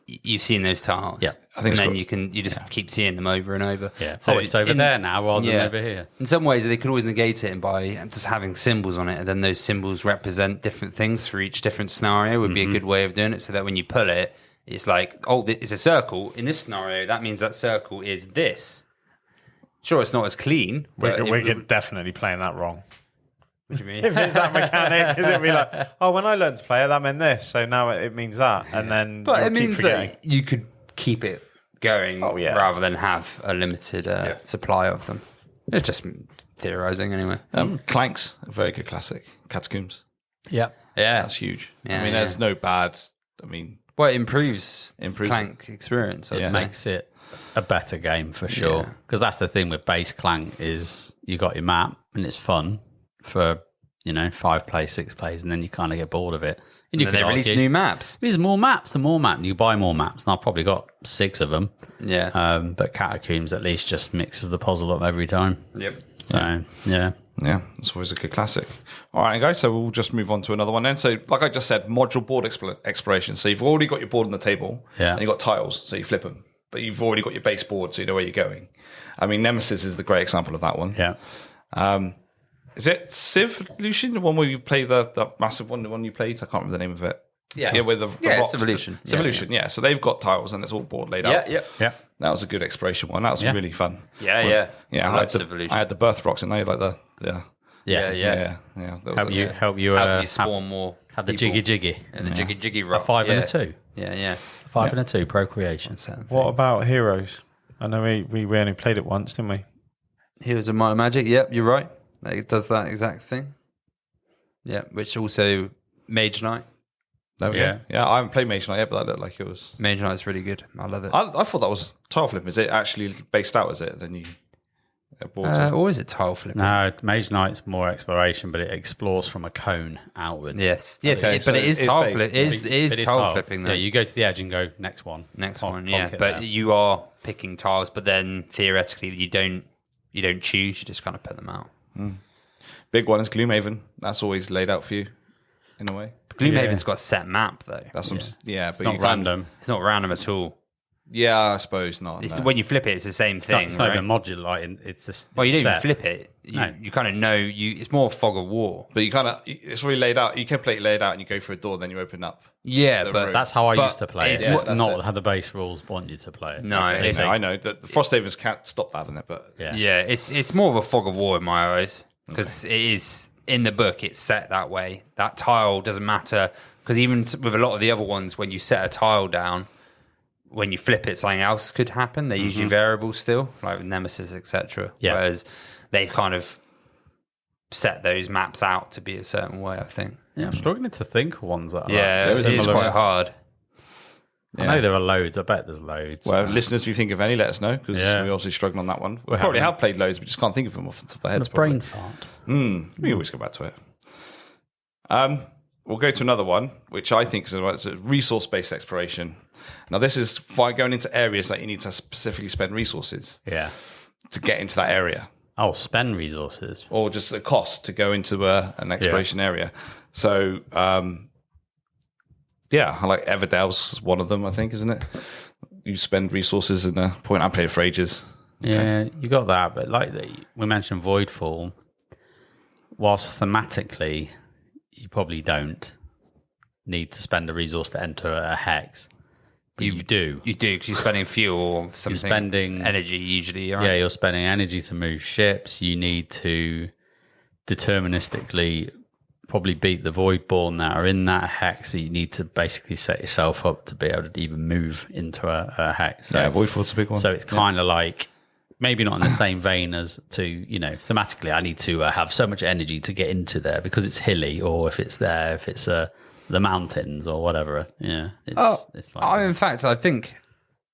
You've seen those tiles. Yeah. I think and then you just keep seeing them over and over. Yeah. So it's over there now rather than over here. In some ways, they could always negate it by just having symbols on it, and then those symbols represent different things for each different scenario would be a good way of doing it, so that when you pull it, it's like, oh, it's a circle. In this scenario, that means that circle is this. Sure, it's not as clean. We're definitely playing that wrong. What do you mean? If it's that mechanic, because it'd be like, oh, when I learned to play it, that meant this, so now it means that, and then. But it means that you could keep it going rather than have a limited supply of them. It's just theorizing anyway. Clanks, a very good classic. Catacombs. Yeah. That's huge. Yeah, there's no bad. Well, it improves Clank experience. It makes it a better game for sure. Because that's the thing with base Clank is you got your map and it's fun for 5 plays, 6 plays, and then you kind of get bored of it. And you And then can they release argue, new maps. there's more maps and more maps. And you buy more maps, and I've probably got 6 of them. Yeah. But Catacombs at least just mixes the puzzle up every time. Yep. So, yeah. Yeah, it's always a good classic. All right, guys, so we'll just move on to another one then. So, like I just said, module board exploration. So you've already got your board on the table, and you've got tiles, so you flip them. But you've already got your base board, so you know where you're going. I mean, Nemesis is the great example of that one. Yeah. Is it Civolution, the one where you play the massive one, the one you played? I can't remember the name of it. Yeah. With the rocks. Civolution. Civolution, yeah. So they've got tiles and it's all board laid out. Yeah. That was a good exploration one. That was really fun. Yeah. Yeah, I love had Civolution. I had the birth rocks, and now you like the Yeah. That Help was you, Help you spawn more. have the people. jiggy. And the jiggy rock. 5 and a 2. Yeah. 5 and a 2, procreation. What about Heroes? I know we only played it once, didn't we? Heroes of Might and Magic. Yep, you're right. It does that exact thing. Yeah, which also Mage Knight. There we go. Yeah, I haven't played Mage Knight yet, but that looked like it was. Mage Knight's really good. I love it. I thought that was tile flip. Is it actually based out? Is it? Then you. Or is it tile flipping? No, Mage Knight's more exploration, but it explores from a cone outwards. Yes, Okay, but so it is it's tile based. flip. It is tile flipping. Though. Yeah, you go to the edge and go next one. Next Plonk- one, plonk yeah. it But there. you are picking tiles, but then theoretically you don't choose. You just kind of put them out. Big one is Gloomhaven. That's always laid out for you, in a way. Gloomhaven's got a set map though. That's but Not you can't- random. It's not random at all. Yeah, I suppose not. It's, no. when you flip it, it's the same thing. It's not right? even modular. It's just. Well, you don't even set. flip it. You, No. you kind of know. It's more fog of war. But you kind of, it's really laid out. You can play it laid out, and you go through a door, then you open up. Yeah, The but room. That's how I But used to play it's it. more- It's that's not it. how the base rules want you to play it. No, it's- I know that the Frosthavens can't stop that, haven't it? But yeah, it's more of a fog of war in my eyes because it is in the book. It's set that way. That tile doesn't matter because even with a lot of the other ones, when you set a tile down, when you flip it, something else could happen. They're usually variables still, like with Nemesis, etc. Yeah. Whereas they've kind of set those maps out to be a certain way. I think. Yeah, I'm struggling to think of ones that are Yeah, like it is similar. quite hard. I know there are loads. I bet there's loads. well, listeners, if you think of any, let us know because Yeah. we obviously struggle on that one. We We're probably having- have played loads, we just can't think of them off the top of our heads. a brain fart. We always go back to it. We'll go to another one, which I think is a resource-based exploration. Now, this is by going into areas that you need to specifically spend resources Yeah. to get into that area, Oh, spend resources. or just the cost to go into an exploration area. So, yeah, I like Everdale's one of them, I think, isn't it? You spend resources in a point. I played it for ages. Yeah, you got that, but like we mentioned, Voidfall. Whilst thematically, you probably don't need to spend a resource to enter a hex. But you do. You do because you're spending fuel or something. You're spending energy usually. Right? Yeah, you're spending energy to move ships. You need to deterministically probably beat the Voidborn that are in that hex. So you need to basically set yourself up to be able to even move into a hex. So, Yeah, Voidfall's a big one. So it's kind of like maybe not in the same vein as thematically, I need to have so much energy to get into there because it's hilly, or if it's the mountains or whatever. Yeah. It's like in fact, I think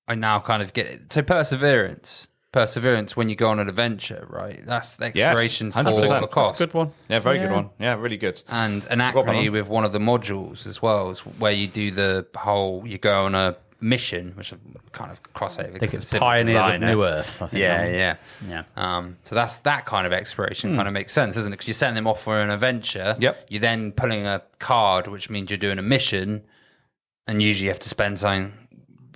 I now kind of get it. So perseverance when you go on an adventure, right? That's the exploration for 100%. a cost. that's a good one. Yeah, very good one. Yeah, really good. And an about acme that. with one of the modules as well, is where you do the whole, you go on a mission, which I kind of crossover. I think it's Pioneers of New Earth. I think Yeah. Yeah. So that's that kind of exploration kind of makes sense, doesn't it? Because you're setting them off for an adventure. Yep. You're then pulling a card, which means you're doing a mission, and usually you have to spend something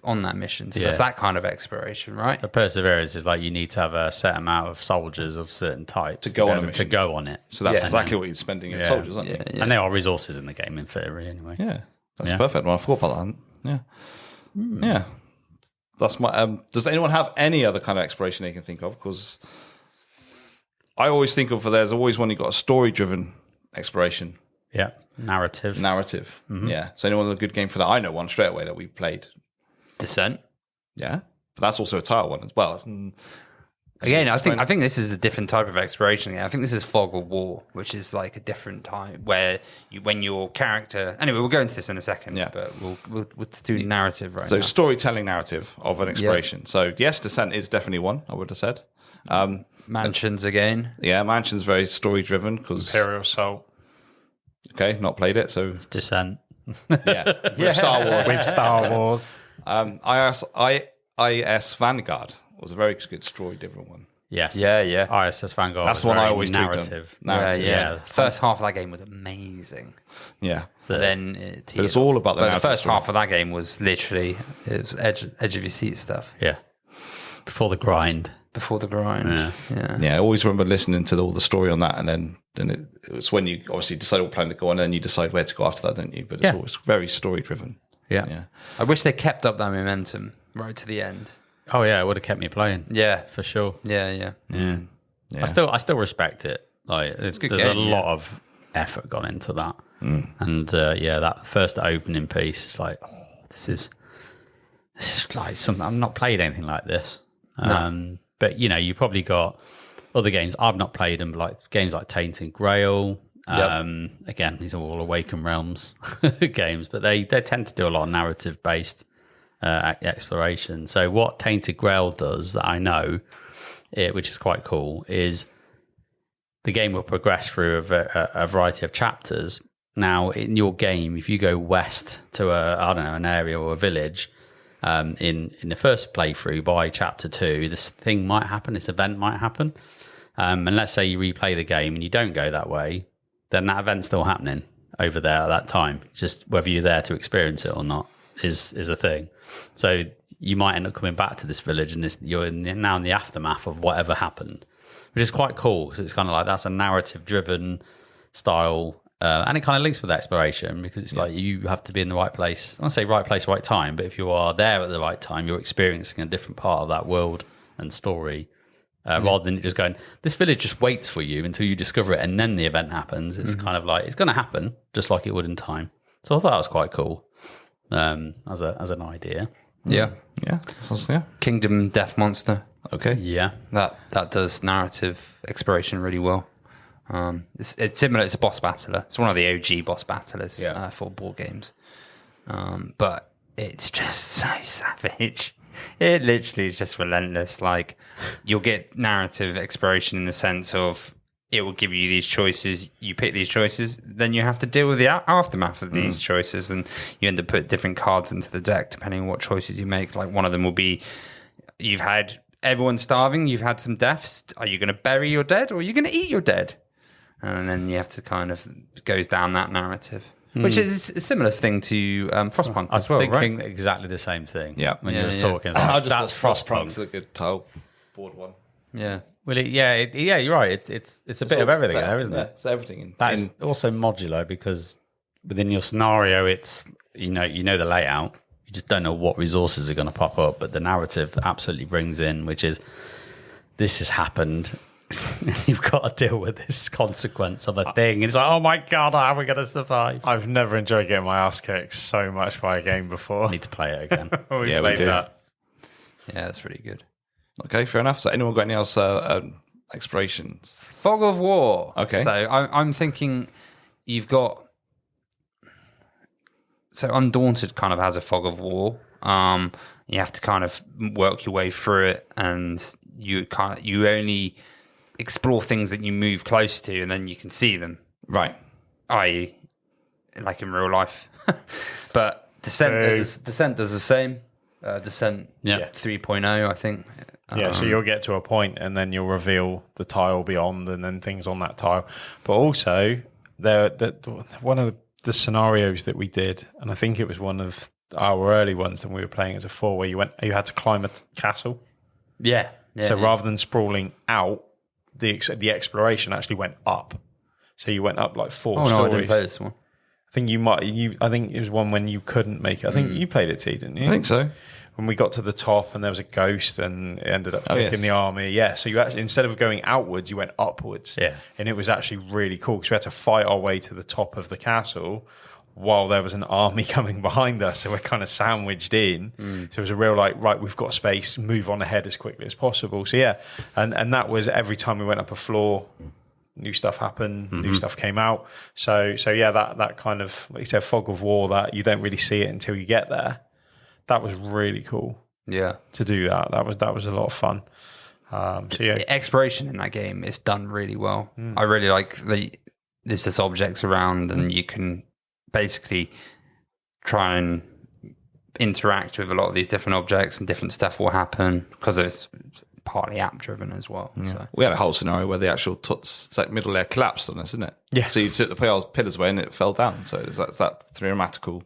on that mission. So that's that kind of exploration, right? The perseverance is like you need to have a set amount of soldiers of certain types to go be on a able mission. to go on it. So that's Yeah. exactly what you're spending your Yeah. soldiers, aren't you? And there are resources in the game in theory anyway. Yeah, that's Yeah. perfect. Well, I forgot about that. Yeah, yeah. That's my. Does anyone have any other kind of exploration they can think of? Because I always think of there's always one you got a story-driven exploration Yeah. Narrative. narrative. Yeah. So anyone with a good game for that? I know one straight away that we played. Descent. Yeah, but that's also a tile one as well. Again, I think this is a different type of exploration. I think this is Fog of War, which is like a different type where when your character. Anyway, we'll go into this in a second. Yeah. But we'll do narrative right So now. storytelling narrative of an exploration. So yes, Descent is definitely one. I would have said. Mansions again. Yeah, Mansion's very story-driven because Imperial Assault. okay, not played it. So Descent. With Star Wars. With Star Wars. IS Vanguard was a very good story-driven one. Yes. Yeah. ISS Vanguard. That's was the one I very always tweaked on. narrative. Yeah. First half of that game was amazing. Yeah. Then But it's all about the But the narrative first story. half of that game was literally edge of your seat stuff Yeah. Before the grind. before the grind. Yeah. Yeah, I always remember listening to all the story on that, and then it was when you obviously decide what plan to go on, and then you decide where to go after that, don't you? But it's always very story-driven. Yeah. I wish they kept up that momentum right to the end. Oh yeah, it would have kept me playing. Yeah. For sure. Yeah. Yeah. I still respect it. Like there's good a game, lot of effort gone into that. And that first opening piece, it's like, this is like something I've not played anything like this. But you probably got other games I've not played them, like games like Tainted Grail. Again, these are all Awaken Realms games, but they tend to do a lot of narrative based exploration. So what Tainted Grail does that I know, which is quite cool, is the game will progress through a variety of chapters. Now, in your game, if you go west to an area or a village, in the first playthrough by chapter 2, this thing might happen, this event might happen. And let's say you replay the game and you don't go that way, then that event's still happening over there at that time. Just whether you're there to experience it or not is a thing. So you might end up coming back to this village and you're now in the aftermath of whatever happened, which is quite cool. So it's kind of like that's a narrative-driven style, and it kind of links with exploration because it's like you have to be in the right place. I don't say right place, right time, but if you are there at the right time, you're experiencing a different part of that world and story. Rather than just going, this village just waits for you until you discover it and then the event happens. It's kind of like, it's going to happen just like it would in time. So I thought that was quite cool as an idea. Yeah. Yeah. Kingdom Death Monster. Okay. Yeah. That does narrative exploration really well. It's similar. It's a boss battler. It's one of the OG boss battlers for board games. But it's just so savage. It literally is just relentless. Like, you'll get narrative exploration in the sense of it will give you these choices. You pick these choices, then you have to deal with the aftermath of these choices, and you end up putting different cards into the deck depending on what choices you make. Like, one of them will be, you've had everyone starving, you've had some deaths. Are you going to bury your dead or are you going to eat your dead? And then you have to kind of goes down that narrative. Which is a similar thing to Frostpunk I was as well, thinking right? exactly the same thing. Yeah. When you was Yeah. talking, it's like, that's Frostpunk's Frostpunk. a good tile board one. Yeah. Well, you're right. It's a bit of everything there, isn't it? It's everything. That's also modular because within your scenario, it's you know the layout. You just don't know what resources are going to pop up, but the narrative absolutely brings in, which is this has happened. You've got to deal with this consequence of a thing. And it's like, oh my God, how are we going to survive? I've never enjoyed getting my ass kicked so much by a game before. I need to play it again. We Yeah, we played do. that. Yeah, that's really good. Okay, fair enough. So anyone got any else explorations? Fog of War. Okay. So I'm thinking you've got... So Undaunted kind of has a Fog of War. You have to kind of work your way through it, and you only explore things that you move close to, and then you can see them, Right. i.e., like in real life. But Descent does the same. Descent 3.0, I think. Yeah, so you'll get to a point and then you'll reveal the tile beyond and then things on that tile. But also, one of the scenarios that we did, and I think it was one of our early ones when we were playing as a 4, where you had to climb a castle. Yeah. So rather than sprawling out, the exploration actually went up. So you went up like 4 Oh, no, I stories. didn't play this one. I think I think it was one when you couldn't make it. I think you played it, T, didn't you? I think so. When we got to the top and there was a ghost and it ended up kicking yes. the army. Yeah, so you actually, instead of going outwards, you went upwards. Yeah. And it was actually really cool because we had to fight our way to the top of the castle while there was an army coming behind us. So we're kind of sandwiched in. So it was a real right, we've got space, move on ahead as quickly as possible. So yeah, and that was every time we went up a floor, new stuff happened, new stuff came out. So yeah, that kind of, like you said, Fog of War, that you don't really see it until you get there. That was really cool. Yeah. To do that. That was a lot of fun. So yeah. Exploration in that game is done really well. I really like there's just objects around and you can basically try and interact with a lot of these different objects, and different stuff will happen because it's partly app driven as well. Yeah. So. We had a whole scenario where the actual middle layer collapsed on us, isn't it? Yeah. So you took the pillars away and it fell down. So it's that dramatical.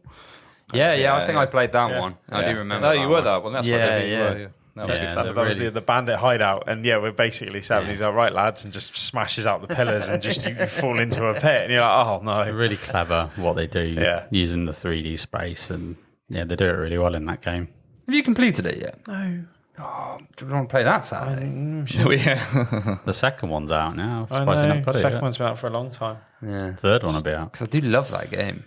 Yeah, I think I played that one. I do remember. No, you were that one. That's yeah, right. You were. That was good fun. That was the bandit hideout, and we're basically seven. He's like, right, lads, and just smashes out the pillars, and just you fall into a pit, and you're like, oh no. They're really clever what they do using the 3D space, and they do it really well in that game. Have you completed it yet? No. Oh, do we want to play that Saturday? The second one's out now. I know. The second one's been out for a long time. Yeah. Third one will be out. Because I do love that game.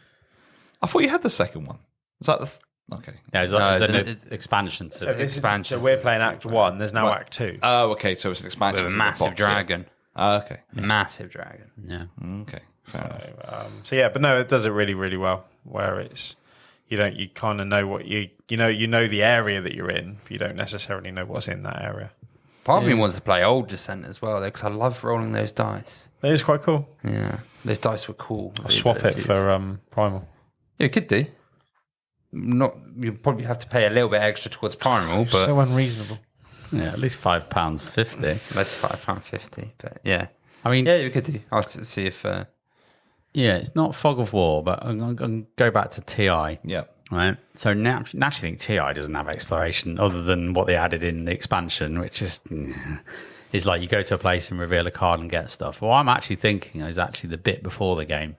I thought you had the second one. Is that the... Okay. Yeah, it's an expansion to it. Expansion. So we're playing Act 1. There's now Act 2. Oh, okay. So it's an expansion. With a massive dragon. Oh, okay. Massive dragon. Yeah. Okay. Fair enough. But no, it does it really, really well. Where it's you kind of know what you know the area that you're in, but you don't necessarily know what's in that area. Part of me wants to play Old Descent as well, though, because I love rolling those dice. It is quite cool. Yeah, those dice were cool. I'll swap it for Primal. Yeah, you could do. You probably have to pay a little bit extra towards Primal, but so unreasonable. Yeah, at least £5.50. That's £5.50. But yeah, I mean, you could do. I'll see if. It's not Fog of War, but I'm going to go back to TI. Yeah. Right. So naturally, think TI doesn't have exploration other than what they added in the expansion, which is like you go to a place and reveal a card and get stuff. What I'm actually thinking is actually the bit before the game,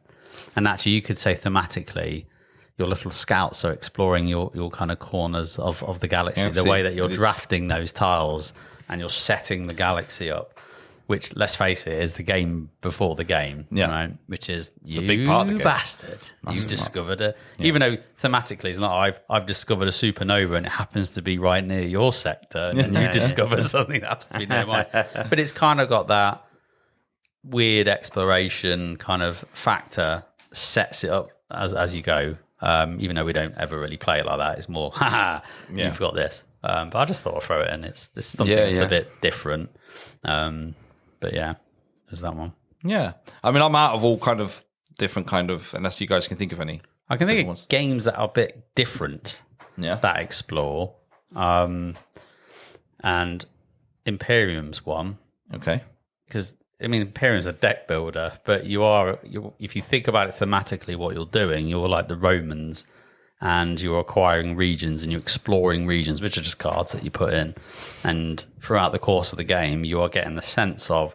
and actually you could say thematically, your little scouts are exploring your kind of corners of the galaxy, the way that you're drafting those tiles and you're setting the galaxy up, which, let's face it, is the game before the game, right? Which is it's a big part of the game. Bastard. You've discovered it. Yeah. Even though thematically it's not, I've discovered a supernova and it happens to be right near your sector, and then you discover something that happens to be near mine. But it's kind of got that weird exploration kind of factor, sets it up as you go. Even though we don't ever really play it like that, it's more, you've got this. But I just thought I'd throw it in. It's something that's a bit different. But yeah, there's that one. Yeah. I mean, I'm out of all kind of different kind of, unless you guys can think of any. I can think of games that are a bit different that explore. And Imperium's one. Okay. Because, I mean, Imperium's a deck builder, but if you think about it thematically, what you're doing, you're like the Romans, and you're acquiring regions and you're exploring regions, which are just cards that you put in. And throughout the course of the game, you are getting the sense of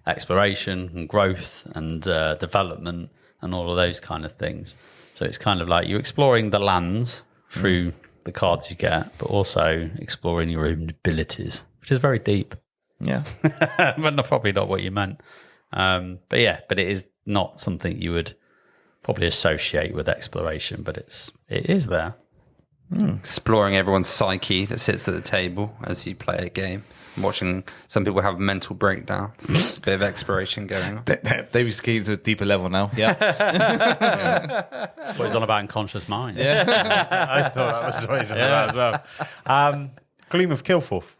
exploration and growth and development and all of those kind of things. So it's kind of like you're exploring the lands through the cards you get, but also exploring your own abilities, which is very deep. Yeah. But probably not what you meant. But it is not something you would probably associate with exploration, but it is there. Exploring everyone's psyche that sits at the table as you play a game. Watching some people have mental breakdowns. There's a bit of exploration going on. Davey's getting to a deeper level now. Yeah. What he's on about unconscious mind. Yeah. I thought that was what he's on about as well. Gleam of Kilforth.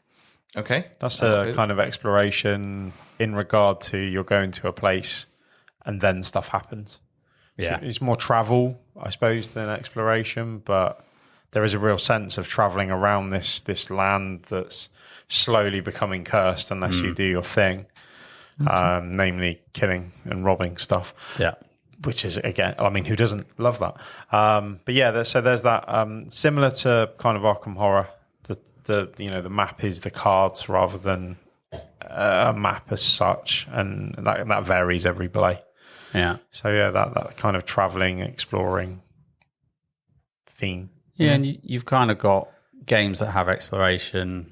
Okay. That's a kind of exploration in regard to you're going to a place and then stuff happens. Yeah. So it's more travel, I suppose, than exploration, but there is a real sense of traveling around this land that's slowly becoming cursed unless you do your thing, namely killing and robbing stuff. Yeah. Which is, again, I mean, who doesn't love that? But yeah, so there's that similar to kind of Arkham Horror. The map is the cards rather than a map as such, and that varies every play. Yeah. So yeah, that kind of traveling, exploring theme. Yeah, and you've kind of got games that have exploration,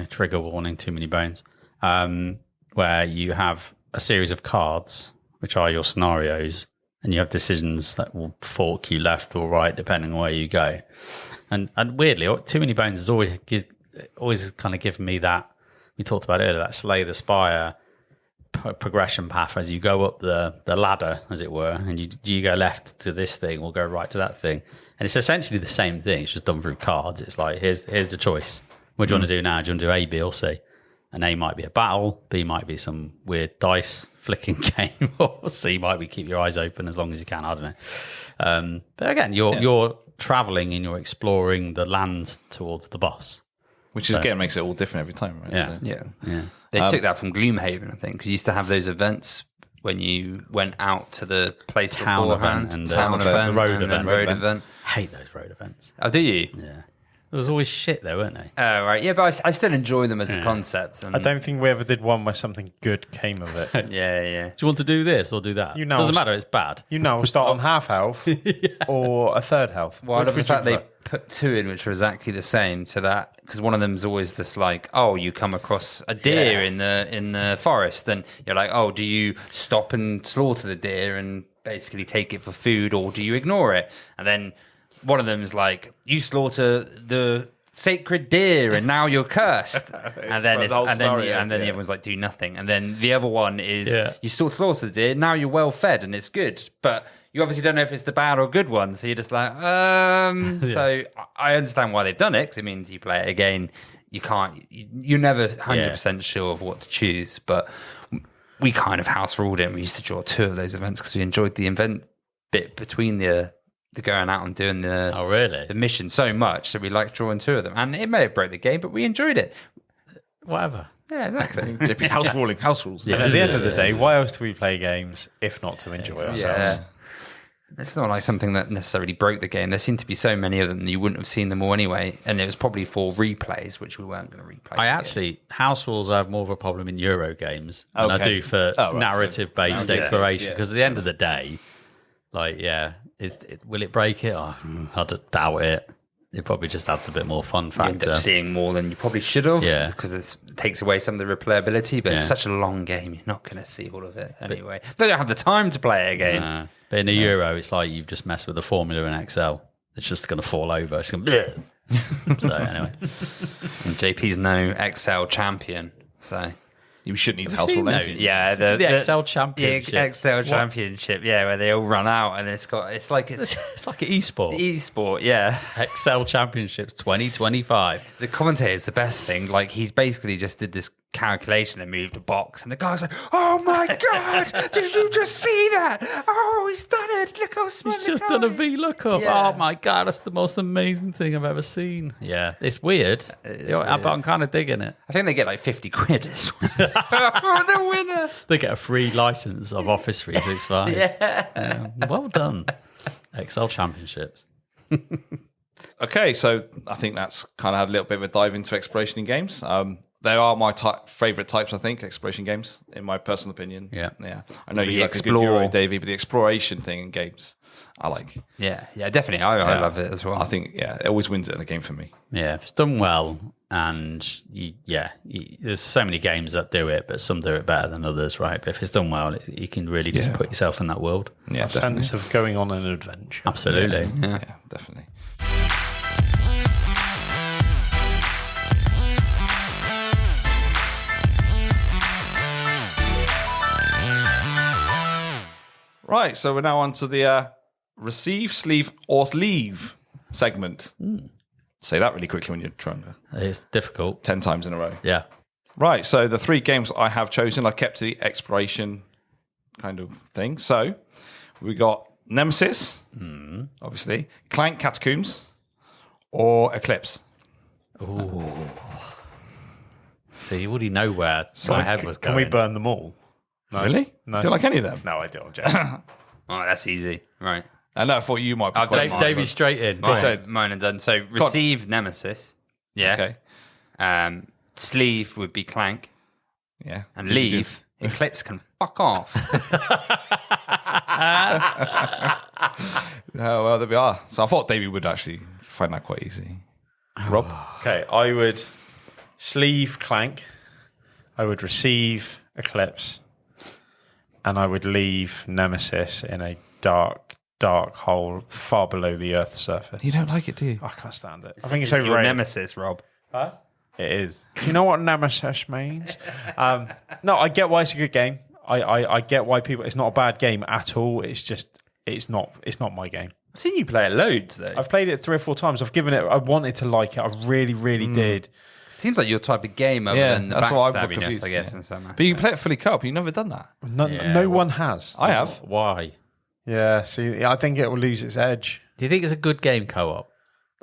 trigger warning, too many bones, where you have a series of cards, which are your scenarios, and you have decisions that will fork you left or right, depending on where you go. And weirdly, Too Many Bones has always kind of given me that, we talked about earlier, that Slay the Spire progression path as you go up the ladder, as it were, and you go left to this thing or go right to that thing, and it's essentially the same thing. It's just done through cards. It's like here's the choice. What do you want to do now? Do you want to do A, B, or C? And A might be a battle, B might be some weird dice flicking game, or C might be keep your eyes open as long as you can. I don't know. But again, you're traveling and you're exploring the land towards the boss. Which is again makes it all different every time, right? Yeah. Yeah. They took that from Gloomhaven, I think, because you used to have those events when you went out to the place Town beforehand. event and town the event, road and event. then road event. Hate those road events. Oh, do you? Yeah. There was always shit though, weren't they? Oh, right. Yeah, but I still enjoy them as a concept. And I don't think we ever did one where something good came of it. Yeah. Do you want to do this or do that? You know- Doesn't matter, it's bad. You know, we'll start on half health or a third health. Well, I Which love the would you fact they prefer? put two in, which are exactly the same to that, because one of them's always just like, oh, you come across a deer in the forest, then you're like, oh, do you stop and slaughter the deer and basically take it for food, or do you ignore it? And then one of them's like, you slaughter the sacred deer and now you're cursed. And then everyone's like, do nothing. And then the other one is you still slaughter the deer, now you're well fed and it's good, but you obviously don't know if it's the bad or good one, so you're just like So I understand why they've done it, because it means you play it again, you're never 100% sure of what to choose. But we kind of house ruled it, and we used to draw two of those events because we enjoyed the event bit between the going out and doing the mission so much that we liked drawing two of them. And it may have broke the game, but we enjoyed it. Whatever. Yeah, exactly. JP, house rules. And at the end of the day, why else do we play games if not to enjoy ourselves? Yeah. It's not like something that necessarily broke the game. There seem to be so many of them that you wouldn't have seen them all anyway. And it was probably for replays, which we weren't going to replay. House rules I have more of a problem in Euro games than I do for narrative-based exploration. Because at the end of the day, will it break it? Oh, I doubt it. It probably just adds a bit more fun factor. You end up seeing more than you probably should have, because it takes away some of the replayability, but it's such a long game, you're not going to see all of it anyway. They don't have the time to play it again. But in a Euro, it's like you've just messed with the formula in Excel. It's just going to fall over. It's going to So anyway. And JP's no Excel champion, so... You shouldn't need house rule engines. Yeah, the Excel Championship. The Excel Championship, where they all run out and it's like an e-sport. E-sport, yeah. Excel Championships 2025. The commentator is the best thing. Like, he's basically just did this calculation and moved a box, and the guy's like, "Oh my god, did you just see that? Oh, he's done it! Look how smart he's just done a VLOOKUP. Oh my god, that's the most amazing thing I've ever seen." Yeah, it's weird. But I'm kind of digging it. I think they get like 50 quid as well. The winner. They get a free license of Office 365. Well done, Excel Championships. Okay, so I think that's kind of had a little bit of a dive into exploration in games. They are my favourite types, I think, exploration games, in my personal opinion. Yeah. I know you like a good Euro, Davey, but the exploration thing in games, I like. Yeah, definitely. I love it as well. I think, it always wins it in a game for me. Yeah, if it's done well, and there's so many games that do it, but some do it better than others, right? But if it's done well, you can really just put yourself in that world. Yeah, a sense of going on an adventure. Absolutely. Yeah, definitely. Right, so we're now on to the receive, sleeve, or leave segment. Say that really quickly when you're trying to. It's difficult. 10 times in a row. Yeah. Right, so the three games I have chosen, I kept to the exploration kind of thing. So we got Nemesis, obviously, Clank Catacombs, or Eclipse. Ooh. See, you already know where my head was going. Can we burn them all? No. Really? No. Do you like any of them? No, I don't. Oh, that's easy. Right. I know, I thought you might be. Davey straight in. Mine are done. So receive Nemesis. Yeah. Okay. Sleeve would be Clank. Yeah. And leave. Eclipse can fuck off. Oh, well, there we are. So I thought Davey would actually find that quite easy. Rob? Okay, I would sleeve Clank. I would receive Eclipse. And I would leave Nemesis in a dark hole far below the Earth's surface. You don't like it, do you? I can't stand it. I think it's your overrated. Nemesis, Rob. Huh? It is. Do you know what Nemesis means? No, I get why it's a good game. I get why people. It's not a bad game at all. It's just it's not my game. I've seen you play it loads, though. I've played it 3 or 4 times. I've given it. I wanted to like it. I really did. Seems like your type of game other than the that's what I've got backstabbiness, confused, I guess, in some But you can play it fully co-op. You've never done that. No one has. I have. Why? Yeah, see, I think it will lose its edge. Do you think it's a good game co-op?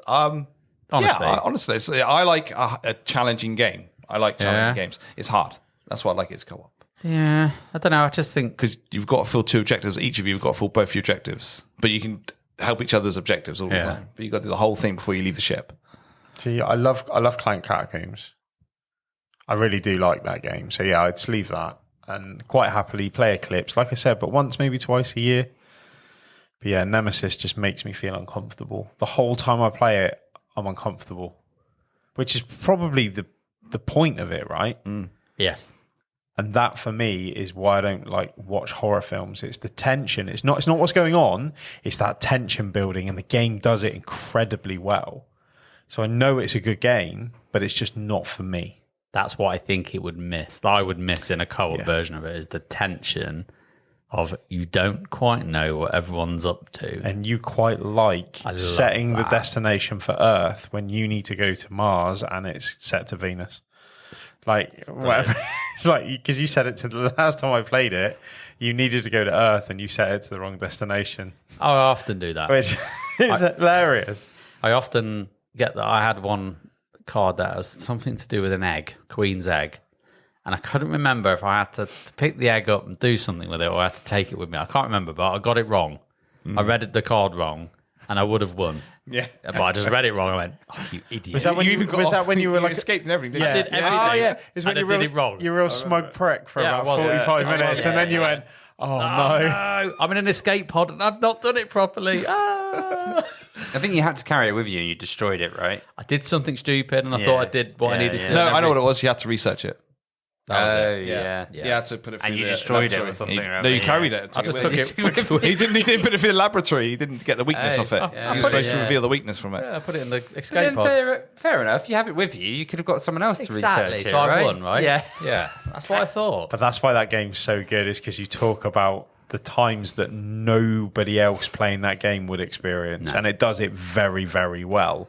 Honestly, Honestly. I like a challenging game. I like challenging games. It's hard. That's why I like it as co-op. Yeah, I don't know. I just think Because you've got to fill 2 objectives. Each of you have got to fill both your objectives. But you can help each other's objectives all the time. But you've got to do the whole thing before you leave the ship. See, I love Clank Catacombs. I really do like that game. So yeah, I'd sleeve that and quite happily play Eclipse, like I said, but once, maybe twice a year. But yeah, Nemesis just makes me feel uncomfortable. The whole time I play it, I'm uncomfortable, which is probably the point of it, right? yes. And that for me is why I don't like watch horror films. It's the tension. It's not what's going on. It's that tension building, and the game does it incredibly well. So I know it's a good game, but it's just not for me. That's what I think it would miss. I would miss in a co-op version of it is the tension of you don't quite know what everyone's up to. And you quite like setting the destination for Earth when you need to go to Mars and it's set to Venus. Like, whatever. It's like, because you said it to the last time I played it, you needed to go to Earth and you set it to the wrong destination. I often do that. Which is hilarious. I often get that. I had one card that has something to do with an egg, queen's egg. And I couldn't remember if I had to pick the egg up and do something with it or I had to take it with me. I can't remember, but I got it wrong. I read the card wrong and I would have won. Yeah. But I just read it wrong. I went, oh, you idiot. Was that when you were like escaped and everything? I did everything. Oh, yeah. It's when and I did it wrong. You were a real smug prick for Yeah, about 45 minutes and then you went, oh, no. No, I'm in an escape pod and I've not done it properly. I think you had to carry it with you and you destroyed it, right? I did something stupid and I thought I did what I needed to. No, I know what it was. You had to research it. Yeah. You had to put it through And you the destroyed it laboratory. or something. No, you carried it. I just took it. He didn't put it through the laboratory. He didn't get the weakness off it. He was supposed to reveal the weakness from it. Yeah, I put it in the But escape then pod. fair enough. You have it with you. You could have got someone else to Exactly. research it, So I right? won, right? Yeah. Yeah. That's what I thought. But that's why that game's so good, is because you talk about the times that nobody else playing that game would experience. And it does it very, very well.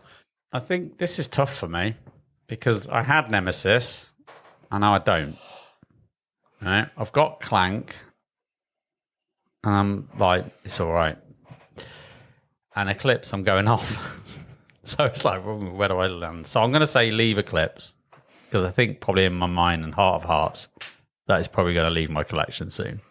I think this is tough for me because I had Nemesis and now I don't. Right? I've got Clank and I'm like, it's all right. And Eclipse, I'm going off. So it's like, where do I land? So I'm going to say leave Eclipse because I think probably in my mind and heart of hearts, that is probably going to leave my collection soon.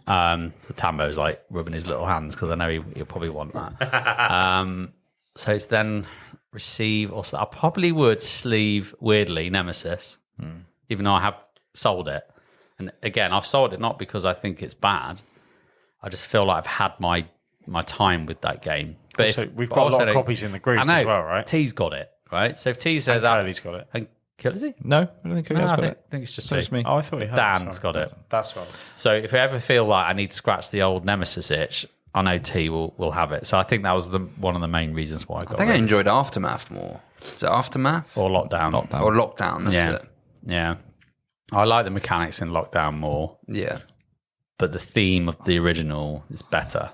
So Tambo's like rubbing his little hands because I know he'll probably want that. So it's then receive, or I probably would sleeve, weirdly, Nemesis, even though I have sold it. And again, I've sold it not because I think it's bad. I just feel like I've had my time with that game. But Also, we've got a lot of copies in the group as well, right? T's got it, right? So if T says And Kylie's got it. and is he? No, I don't think No, I've I got it. think it's just It's me. me. Oh, I thought he had Dan's it. got it. That's right. So if I ever feel like I need to scratch the old Nemesis itch, I know T will have it. So I think that was one of the main reasons why I got I think I it. enjoyed Aftermath more. Is it Aftermath? Or Lockdown. Or Lockdown, that's Yeah. it. Yeah. I like the mechanics in Lockdown more, Yeah. but the theme of the original is better.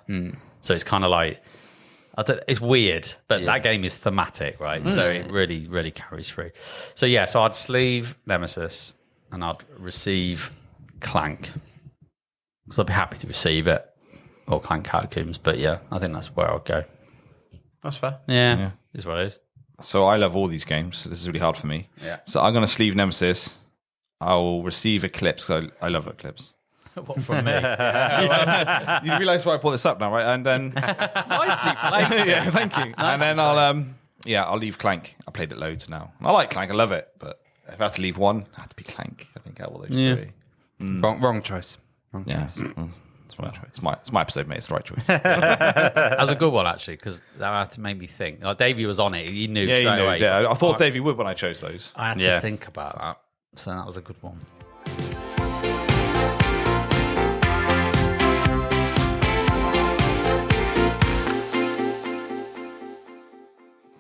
So it's kind of like, it's weird, but that game is thematic, right? So it really, really carries through. So yeah, so I'd sleeve Nemesis and I'd receive Clank. Because I'd be happy to receive it. Or Clank Catacombs, but yeah, I think that's where I'd go. That's fair. Yeah. Is what it is. So I love all these games. So this is really hard for me. Yeah. So I'm going to sleeve Nemesis. I will receive Eclipse because I love Eclipse. What from me? You realise why I brought this up now, right? And then Nicely played. yeah, thank you. And then I'll leave Clank. I played it loads now. I like Clank. I love it. But if I have to leave one, I have to be Clank. I think out of all those three. Wrong choice. Yeah. It's my episode, mate. It's the right choice. That was a good one, actually, because that had to make me think. Like, Davey was on it. He knew Yeah, straight you know, away. yeah. I thought Davey would when I chose those. I had to think about that. So that was a good one.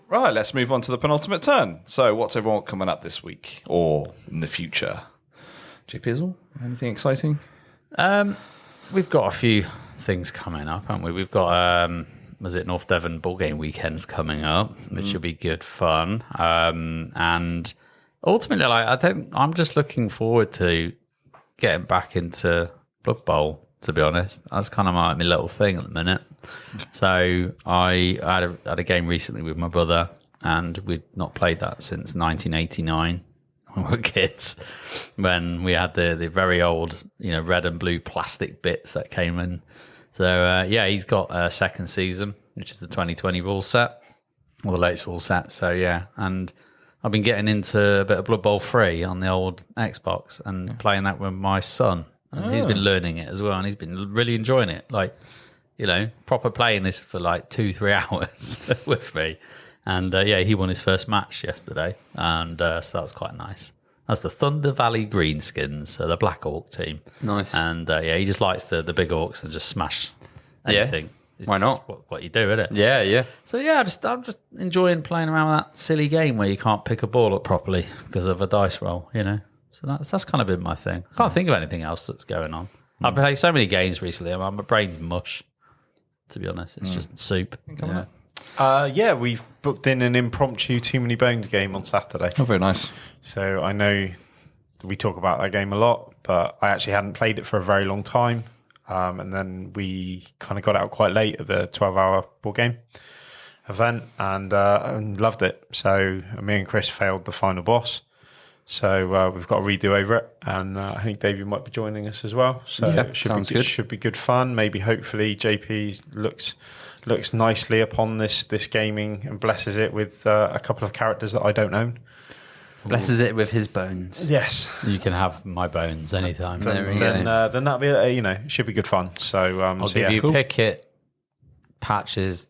Right, let's move on to the penultimate turn. So, what's everyone coming up this week or in the future? J Pizzle, anything exciting? We've got a few things coming up, haven't we? We've got, was it North Devon Ball Game Weekends coming up, which will be good fun. And ultimately, I'm just looking forward to getting back into Blood Bowl to be honest. That's kind of my little thing at the minute. So I had a game recently with my brother, and we'd not played that since 1989 when we were kids, when we had the very old, red and blue plastic bits that came in. So, he's got a second season, which is the 2020 rule set, or the latest rule set. So, yeah, and I've been getting into a bit of Blood Bowl 3 on the old Xbox and playing that with my son. And he's been learning it as well, and he's been really enjoying it. Like, proper playing this for like 2-3 hours with me. And, he won his first match yesterday, and so that was quite nice. That's the Thunder Valley Greenskins, so the Black Orc team. Nice. And, he just likes the big orcs and just smash anything. Yeah. Why not? What you do, isn't it? Yeah, yeah. So, I'm just enjoying playing around with that silly game where you can't pick a ball up properly because of a dice roll, So that's kind of been my thing. I can't think of anything else that's going on. I've played so many games recently. My brain's mush, to be honest. It's just soup. We've booked in an impromptu Too Many Bones game on Saturday. Oh, very nice. So I know we talk about that game a lot, but I actually hadn't played it for a very long time. And then we kind of got out quite late at the 12-hour board game event and loved it. So me and Chris failed the final boss. So we've got a redo over it, and I think Davey might be joining us as well. So it should be good fun. Maybe, hopefully, JP looks nicely upon this gaming and blesses it with a couple of characters that I don't own. Blesses it with his bones. Yes, you can have my bones anytime. Then that'll be it should be good fun. So I'll give you Picket, Patches,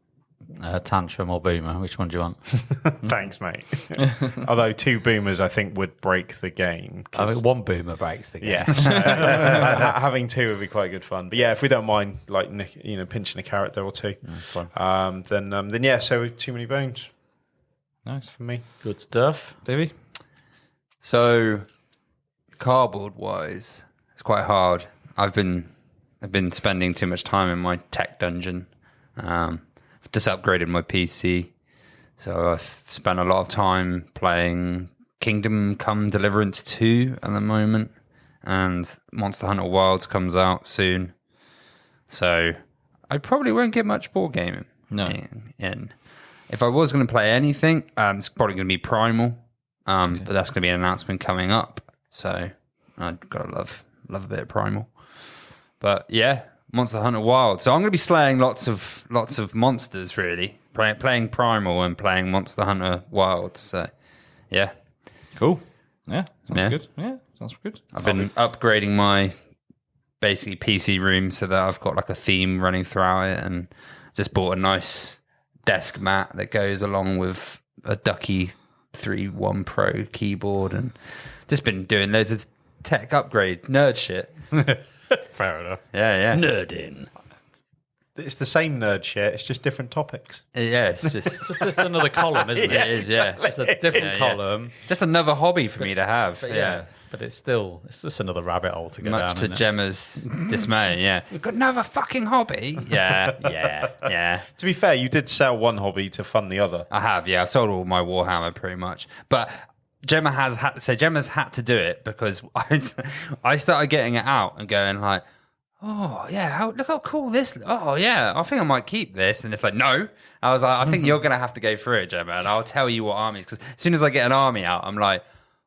Tantrum or Boomer. Which one do you want? Thanks, mate. Although 2 Boomers, I think, would break the game. I think 1 Boomer breaks the game. Yeah, having 2 would be quite good fun. But yeah, if we don't mind, like pinching a character or 2, that's fine. Then yeah. So Too Many Bones. Nice for me. Good stuff, Davey. So, cardboard wise, it's quite hard. I've been spending too much time in my tech dungeon. I've just upgraded my PC, so I've spent a lot of time playing Kingdom Come Deliverance 2 at the moment, and Monster Hunter Wilds comes out soon. So I probably won't get much board gaming. No. In. If I was going to play anything, it's probably going to be Primal. But that's going to be an announcement coming up. So I've got to love a bit of Primal. But yeah, Monster Hunter Wild. So I'm going to be slaying lots of monsters, really. Playing Primal and playing Monster Hunter Wild. So yeah. Cool. Yeah. Sounds good. Yeah. Sounds good. I've been upgrading my basically PC room so that I've got like a theme running throughout it, and just bought a nice desk mat that goes along with a Ducky 3.1 Pro keyboard, and just been doing loads of tech upgrade nerd shit. Fair enough. Yeah. Nerding. It's the same nerd shit. It's just different topics. Yeah, it's just It's just another column, isn't it? it is. Yeah, Just a different column. just another hobby for me to have. But but it's just another rabbit hole to go Much down. to Gemma's dismay. Yeah, we've got another fucking hobby. Yeah. To be fair, you did sell one hobby to fund the other. I have. Yeah, I've sold all my Warhammer pretty much, but Gemma's had to do it because I started getting it out and going like, oh yeah, look how cool this. Oh yeah, I think I might keep this. And it's like, no. I was like, I think you're gonna have to go through it, Gemma, and I'll tell you what armies. Because as soon as I get an army out, I'm like,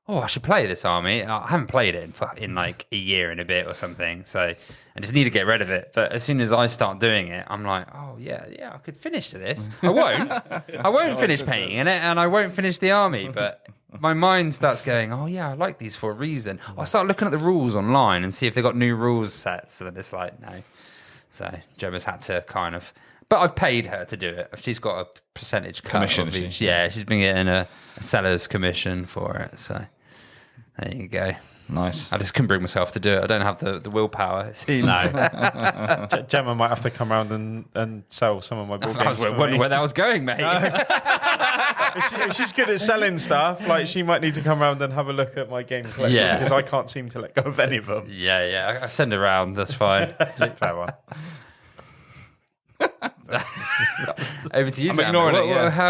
oh, I should play this army. I haven't played it in like a year and a bit or something, so I just need to get rid of it. But as soon as I start doing it, I'm like, oh yeah, I could finish to this. I won't finish painting in it, and I won't finish the army. But my mind starts going, oh yeah, I like these for a reason. I'll start looking at the rules online and see if they've got new rules sets. So then it's like, no. So Gemma's had to kind of, but I've paid her to do it. She's got a percentage cut commission. Of each. Yeah, she's been getting a seller's commission for it. So there you go. Nice. I just couldn't bring myself to do it. I don't have the willpower, it seems. No. Gemma might have to come around and sell some of my board games. I was wondering where that was going, mate. If she's good at selling stuff, like she might need to come around and have a look at my game collection because I can't seem to let go of any of them. Yeah. I send around. That's fine. Fair one. Over to you, I'm Sam. ignoring it, yeah. How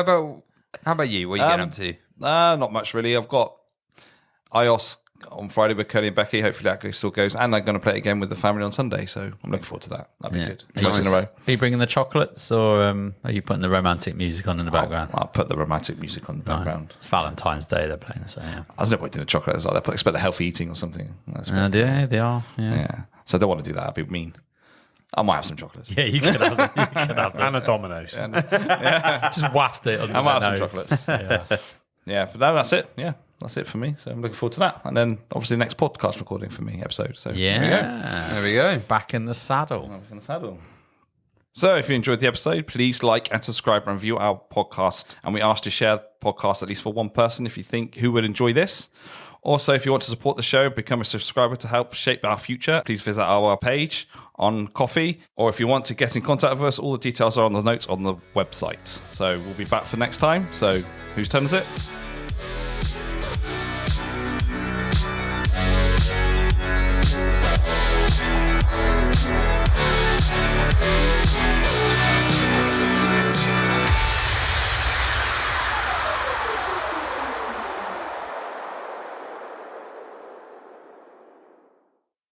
about you? What are you getting up to? Not much really. I've got iOS on Friday with Curly and Becky. Hopefully that still goes. And I'm going to play it again with the family on Sunday. So I'm looking forward to that. That'd be good. Twice in a row. Are you bringing the chocolates or are you putting the romantic music on in the background? I'll put the romantic music on the background. It's Valentine's Day they're playing, so yeah. I was never doing the chocolate. They expect the healthy eating or something. Yeah, they are. Yeah. So I don't want to do that. That'd be mean. I might have some chocolates. Yeah, you could have them. And a Domino's. Just waft it. I might have some chocolates. Yeah, but no, that's it. Yeah, that's it for me. So I'm looking forward to that. And then obviously next podcast recording for me episode. So there we go. Back in the saddle. Back in the saddle. So if you enjoyed the episode, please like and subscribe and review our podcast. And we ask to share the podcast at least for one person if you think who would enjoy this. Also, if you want to support the show and become a subscriber to help shape our future, please visit our page on Ko-fi. Or if you want to get in contact with us, all the details are on the notes on the website. So we'll be back for next time. So whose turn is it?